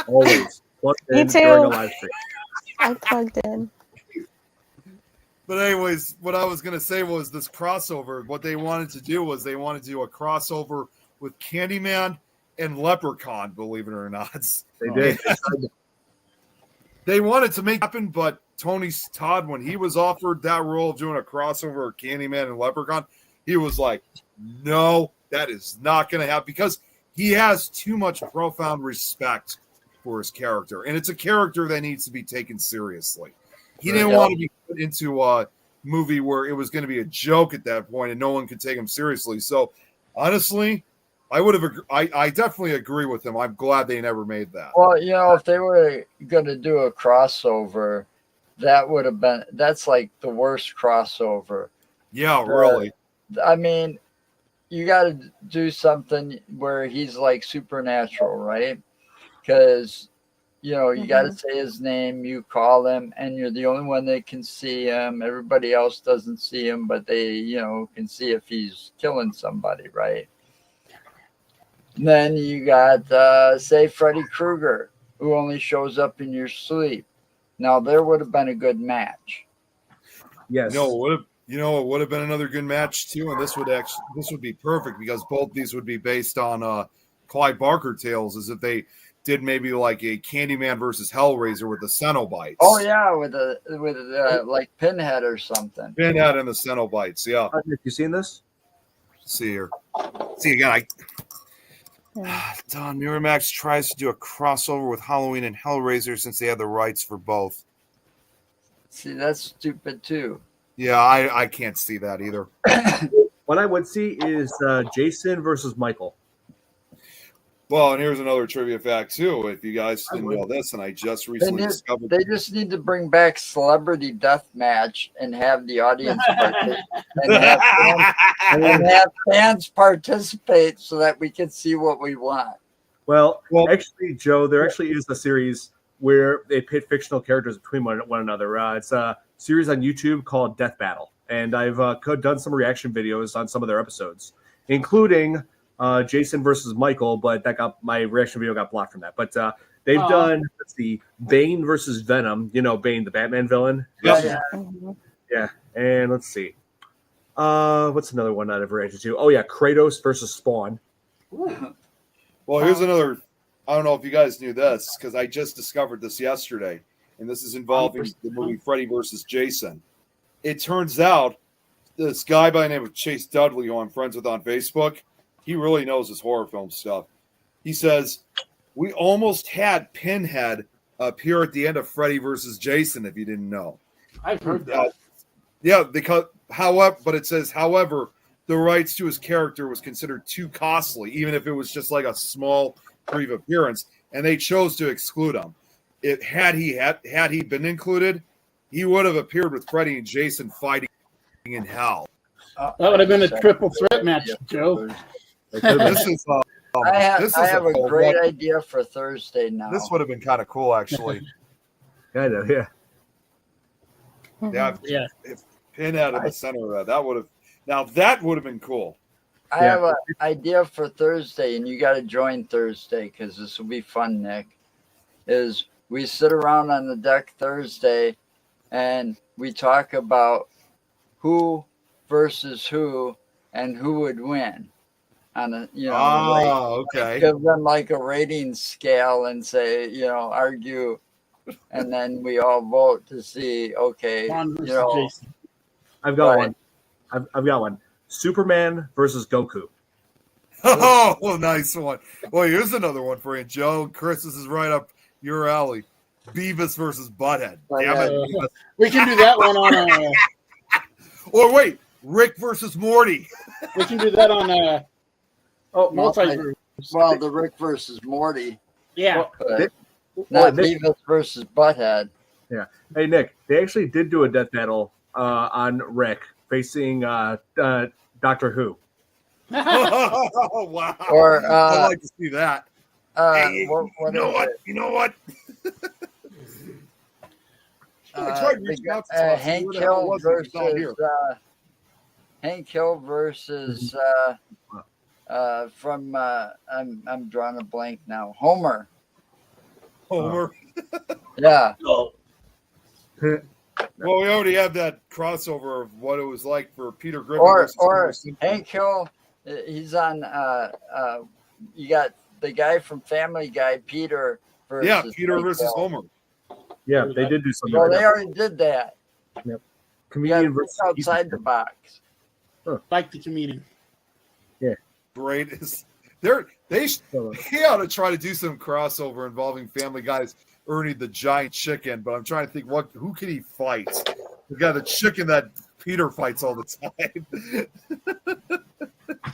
Always plugged in during a live stream. I plugged in. But anyways, what I was going to say was this crossover. What they wanted to do was they wanted to do a crossover with Candyman and Leprechaun, believe it or not. They did. They wanted to make it happen, but Tony Todd, when he was offered that role of doing a crossover of Candyman and Leprechaun, he was like, no, that is not going to happen, because he has too much profound respect for his character. And it's a character that needs to be taken seriously. He didn't want to be put into a movie where it was going to be a joke at that point and no one could take him seriously. So honestly, I definitely agree with him. I'm glad they never made that. Well, if they were going to do a crossover, that's like the worst crossover. Yeah, really. I mean, you got to do something where he's like supernatural, right? Because, you got to say his name, you call him, and you're the only one that can see him. Everybody else doesn't see him, but they, can see if he's killing somebody, right? Then you got, say, Freddy Krueger, who only shows up in your sleep. Now, there would have been a good match. Yes. It would have been another good match too, and this would be perfect, because both these would be based on Clive Barker tales, as if they did maybe like a Candyman versus Hellraiser with the Cenobites. Oh yeah, with like Pinhead or something. Pinhead and the Cenobites, yeah. You seen this? See here. See again. Don Miramax tries to do a crossover with Halloween and Hellraiser since they have the rights for both. See, that's stupid too. Yeah, I can't see that either. What I would see is Jason versus Michael. Well, and here's another trivia fact too. If you guys didn't know this, and I just recently discovered, they just need to bring back Celebrity Death Match and have the audience and have fans participate so that we can see what we want. Well, actually, Joe, there actually is a series where they pit fictional characters between one another. It's a series on YouTube called Death Battle, and I've done some reaction videos on some of their episodes, including Jason versus Michael, but my reaction video got blocked from that. But they've done, let's see, Bane versus Venom. Bane, the Batman villain. Yeah. And let's see, what's another one I've reacted to? Oh yeah, Kratos versus Spawn. Well, here's another. I don't know if you guys knew this, because I just discovered this yesterday, and this is involving the movie Freddy versus Jason. It turns out this guy by the name of Chase Dudley, who I'm friends with on Facebook, he really knows his horror film stuff. He says, we almost had Pinhead appear at the end of Freddy versus Jason, if you didn't know. I've heard that. Yeah, but it says, however, the rights to his character was considered too costly, even if it was just like a small brief appearance, and they chose to exclude him. Had he been included, he would have appeared with Freddy and Jason fighting in hell. That would have been a triple threat match, Joe. I have a great idea for Thursday now. This would have been kind of cool, actually. I know, yeah. Yeah. If Pinhead in the center of that would have been cool. I have an idea for Thursday, and you got to join Thursday because this will be fun, Nick. Is we sit around on the deck Thursday and we talk about who versus who and who would win on a okay. give them like a rating scale and say, argue, and then we all vote to see, okay, Jason. I've got one. I've got one. Superman versus Goku. Oh, nice one. Well, here's another one for you, Joe. Chris, this is right up your alley. Beavis versus Butthead. Damn it. We can do that one on. Or wait, Rick versus Morty. We can do that on. Multiverse. Well, the Rick versus Morty. Yeah. Not Beavis versus Butthead. Yeah. Hey, Nick, they actually did do a death battle on Rick facing Doctor Who. Oh, wow. Or I'd like to see that. Hey, what you know what? Hank Hill versus Hank Hill versus from I'm drawing a blank now. Homer. Yeah. Well, we already have that crossover of what it was like for Peter Griffin. Or Hank Hill. He's on. You got the guy from Family Guy, Peter. Versus Peter Hank versus Hill. Homer. Yeah, they did do something. Well, they already did that. Yep. Comedian versus outside the box. Like the comedian. Yeah. Great. They ought to try to do some crossover involving Family Guy's Ernie the Giant Chicken, but I'm trying to think who can he fight? The guy, the chicken that Peter fights all the time.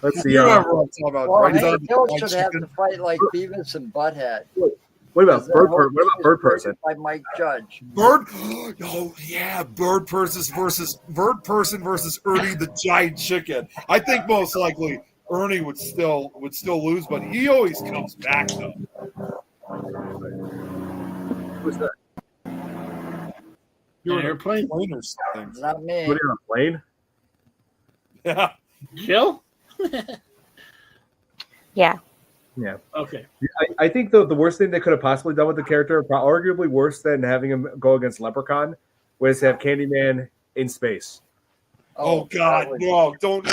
Let's see. You know what I'm talking about, right? Hank Hill should have to fight like Beavis and Butthead. What about Bird Person? By Mike Judge. Bird? Oh yeah, Bird Person versus Ernie the Giant Chicken. I think most likely Ernie would still lose, but he always comes back though. Who's that? You're an airplane or something. Not me. What are you on a plane? Yeah. Jill? Yeah. Yeah. Okay. I think the worst thing they could have possibly done with the character, arguably worse than having him go against Leprechaun, was have Candyman in space. Oh God, no! Don't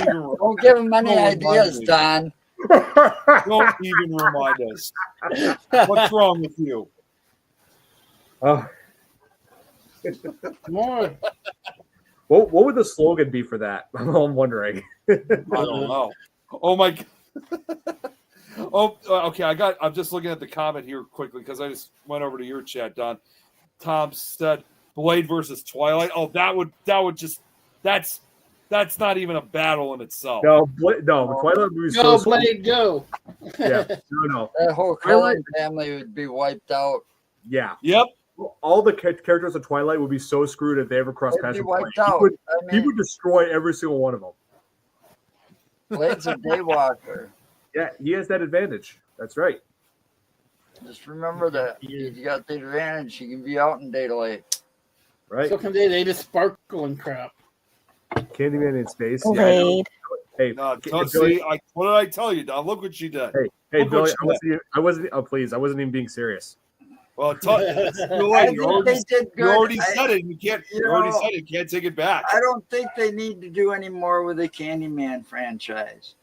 give him any ideas, Don. Don't even remind us. What's wrong with you? Oh. Come on. What would the slogan be for that? I'm wondering. I don't know. Oh my God. Oh, okay. I'm just looking at the comment here quickly because I just went over to your chat, Don. Tom said Blade versus Twilight. Oh, that's not even a battle in itself. No, Twilight movie. Go, Blade, go. Yeah, no. That whole Cullen family would be wiped out. Yeah. Yep. All the characters of Twilight would be so screwed if they ever crossed paths with Blade. He would destroy every single one of them. Blade's a daywalker. Yeah, he has that advantage. That's right. Just remember that. He's got the advantage. He can be out in daylight. Right. So can they just sparkle and crap. Candyman in space. Blade. Yeah, hey, what did I tell you, Don? Look what she did. Hey, Billy, I wasn't. Oh, please, I wasn't even being serious. Well, you already said it. You already said it. Can't take it back. I don't think they need to do any more with the Candyman franchise.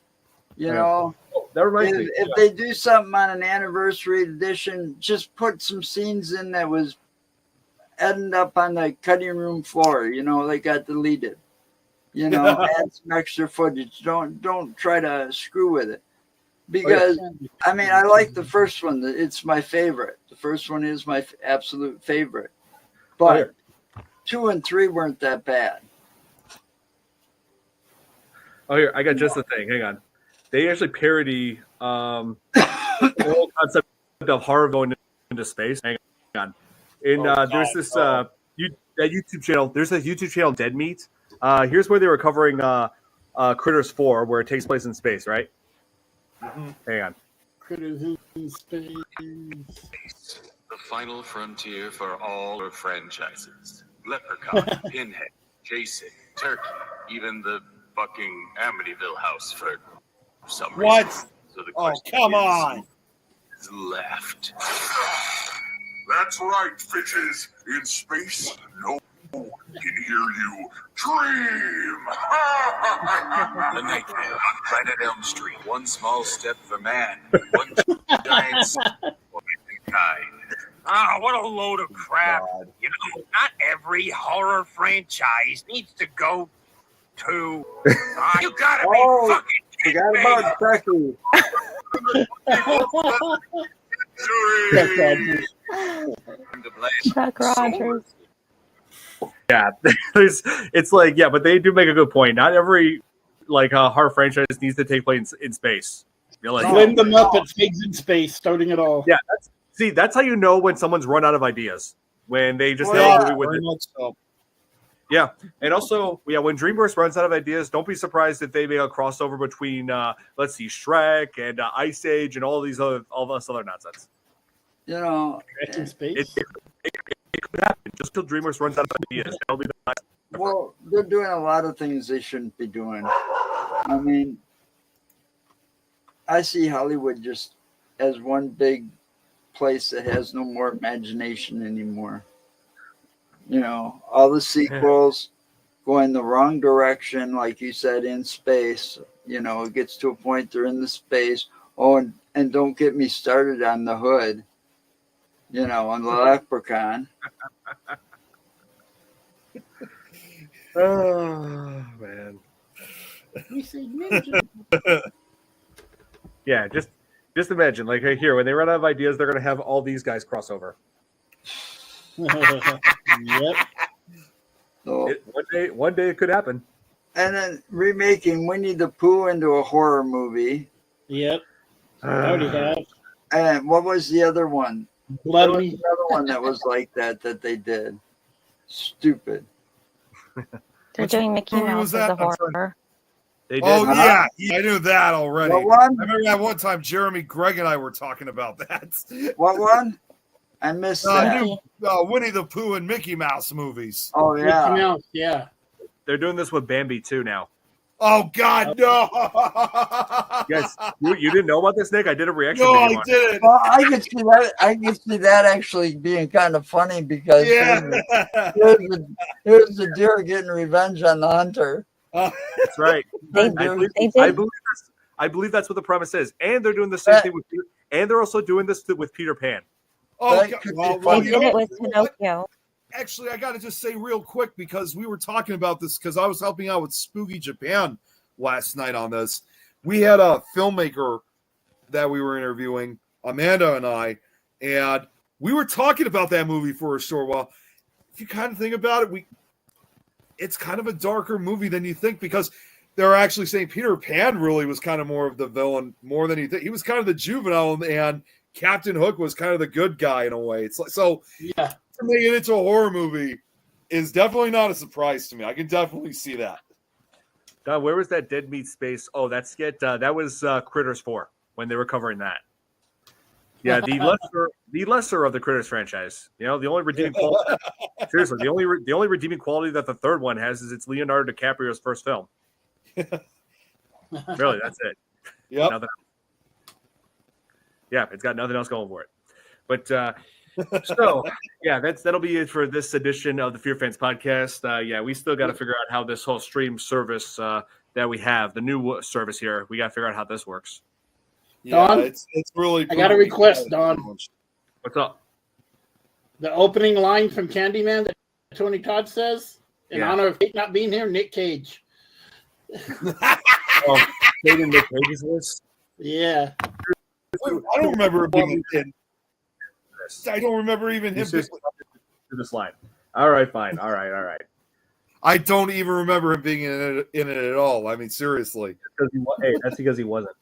You know, that reminds me. If they do something on an anniversary edition, just put some scenes in that was ended up on the cutting room floor. You know, they got deleted. You know, add some extra footage. Don't try to screw with it. Because, I mean, I like the first one. It's my favorite. The first one is my absolute favorite. But 2 and 3 weren't that bad. Oh, here, I got just the thing. Hang on. They actually parody the whole concept of horror going into space. Hang on. There's this YouTube channel. There's a YouTube channel, Dead Meat. Here's where they were covering Critters 4, where it takes place in space, right? Mm-hmm. Hang on. Critters in space. The final frontier for all our franchises. Leprechaun, Pinhead, Jason, Turkey, even the fucking Amityville house for For some What? reason. So the Oh, question come is, on. who's left? That's right, bitches. In space, no one can hear you dream. The Nightmare on Planet Elm Street. One small step for man, one giant step for mankind. Ah, what a load of crap. God. You know, not every horror franchise needs to go to. You gotta be fucking kidding me. Forgot about Chucky. Chuck Rogers. Yeah, it's like, yeah, but they do make a good point. Not every horror franchise needs to take place in space. You're like, When the Muppets Pigs in Space, starting it all. yeah, that's how you know when someone's run out of ideas. When they just have a movie with Very it. much so. Yeah, and also, yeah, when DreamWorks runs out of ideas, don't be surprised if they make a crossover between, let's see, Shrek and Ice Age and all this other nonsense. You know, Shrek in Space. It could happen just till DreamWorks runs out of ideas. That'll be the last. well, they're doing a lot of things they shouldn't be doing. I mean, I see Hollywood just as one big place that has no more imagination anymore. You know, all the sequels going the wrong direction, like you said, in space. You know, it gets to a point they're in the space. Oh, and don't get me started on the Hood. You know, on the Leprechaun. Oh man. We say ninja. Yeah, just imagine, like here, when they run out of ideas, they're gonna have all these guys cross over. Yep. So, One day it could happen. and then remaking Winnie the Pooh into a horror movie. Yep. I already have. And what was the other one? Blood What was Me. the other one that was like that they did? Stupid. They're doing Mickey movie Mouse was as that? a I'm sorry. horror. They did. Oh yeah, I knew that already. What one? I remember that one time Jeremy, Greg, and I were talking about that. What one? I missed that. New Winnie the Pooh and Mickey Mouse movies. Oh Mickey yeah. Mouse, yeah. They're doing this with Bambi too now. Oh God, no! Yes, you didn't know about this, Nick? I did a reaction No, video I on it. didn't. Well, I could see that. I could see that actually being kind of funny because Yeah. here's the deer getting revenge on the hunter. That's right. They I did. believe that's what the premise is, and they're doing the same thing with, and they're also doing this with Peter Pan. Oh, That God. could be Well, funny. They you did know it with what? Pinocchio. Actually, I got to just say real quick because we were talking about this because I was helping out with Spooky Japan last night on this. We had a filmmaker that we were interviewing, Amanda and I, and we were talking about that movie for a short while. If you kind of think about it, it's kind of a darker movie than you think because they're actually saying Peter Pan really was kind of more of the villain more than you think. He was kind of the juvenile, and Captain Hook was kind of the good guy in a way. It's like so. Yeah. Making it into a horror movie is definitely not a surprise to me. I can definitely see that. God, where was that Dead Meat Space? Oh, that was Critters 4 when they were covering that. Yeah, the lesser of the Critters franchise. You know, the only redeeming quality. Seriously, the only redeeming quality that the third one has is it's Leonardo DiCaprio's first film. Really, that's it. Yep. Nothing else. Yeah, it's got nothing else going for it. But so yeah, that'll be it for this edition of the FearFans podcast. Yeah, we still got to figure out how this whole stream service that we have, the new service here, we got to figure out how this works. Yeah, Don? it's really. I got a request, Don. What's up? The opening line from Candyman that Tony Todd says, in Yeah. honor of Kate not being here, Nick Cage. Oh, Nick Cage's list. Yeah. I don't remember it being in. I don't remember even him. To this line. All right, fine. All right. I don't even remember him being in it at all. I mean, seriously. Hey, that's because he wasn't.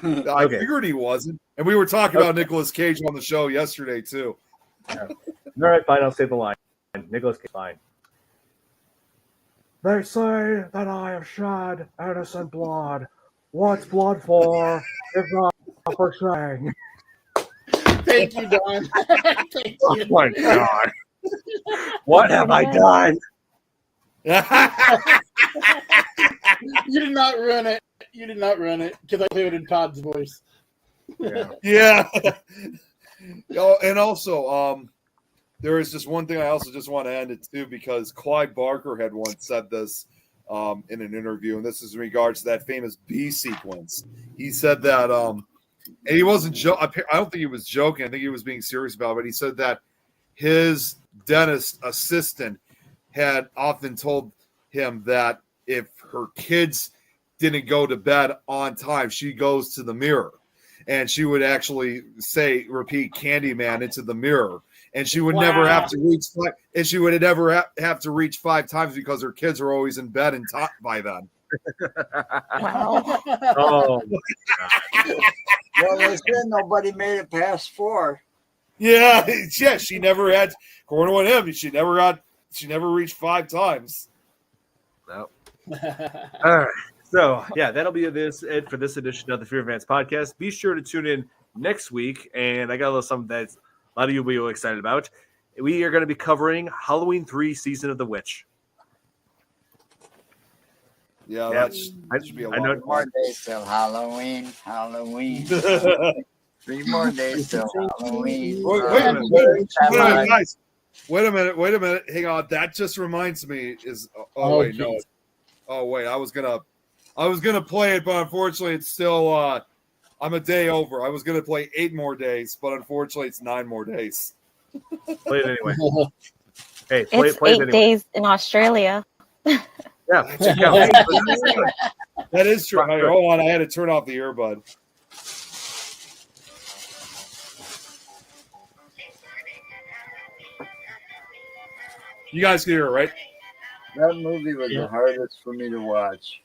I figured he wasn't. And we were talking about Nicolas Cage on the show yesterday, too. Yeah. All right, fine. I'll say the line. Nicolas Cage, fine. They say that I have shed innocent blood. What's blood for if not for saying? Thank you, Don. Thank Oh you. my God. What have I done? You did not ruin it. You did not run it because I played it in Todd's voice. Yeah. Oh, and also, there is just one thing I also just want to end it to, because Clyde Barker had once said this in an interview, and this is in regards to that famous B sequence. He said that, and he wasn't I don't think he was joking. I think he was being serious about it. But he said that his dentist assistant had often told him that if her kids didn't go to bed on time, she goes to the mirror. And she would actually repeat Candyman into the mirror. And she would never have to reach five, and she would never have to reach 5 times because her kids are always in bed and taught by then. Wow. Oh. Well, they said nobody made it past 4. Yeah, she never had, according to him, she never reached 5 times. No. All right. So, yeah, that'll be it for this edition of the FearFans podcast. Be sure to tune in next week, and I got a little something that a lot of you will be excited about. We are going to be covering Halloween 3 Season of the Witch. Yeah, that should be a lot. 3 more days till Halloween. 3 more days till Halloween. Wait a minute, guys. Wait a minute. Hang on. That just reminds me I was gonna play it, but unfortunately it's still I'm a day over. I was gonna play 8 more days, but unfortunately it's 9 more days. Play it anyway. Hey, It's play 8 it anyway. days in Australia. Yeah, that is true. Hey, hold on, I had to turn off the earbud. You guys can hear it, right? That movie was the hardest for me to watch.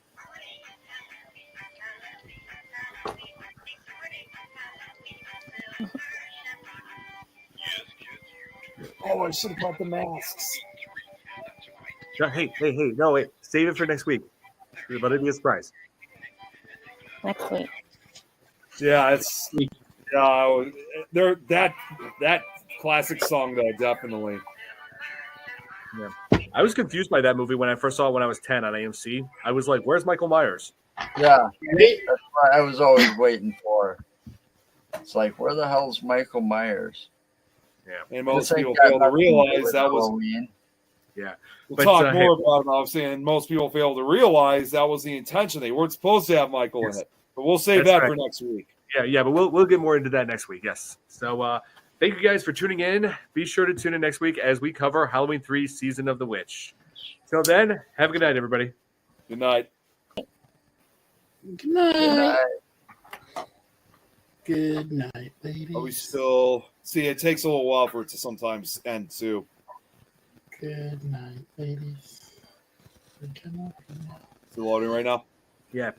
Oh, I should have bought the masks. Hey, no, wait. Save it for next week. Let it be a surprise. Next week. Yeah, it's that classic song though, definitely. Yeah. I was confused by that movie when I first saw it when I was 10 on AMC. I was like, where's Michael Myers? Yeah, that's what I was always waiting for. It's like, where the hell's Michael Myers? Yeah. And most people fail to realize that was Halloween. Yeah. We'll talk more about it, obviously, and most people fail to realize that was the intention. They weren't supposed to have Michael in it. But we'll save that for next week. Yeah, but we'll get more into that next week, yes. So thank you guys for tuning in. Be sure to tune in next week as we cover Halloween 3 Season of the Witch. Till then, have a good night, everybody. Good night. Good night. Good night, ladies. Are we still... See, it takes a little while for it to sometimes end, too. Good night, ladies. Still loading right now? Yeah.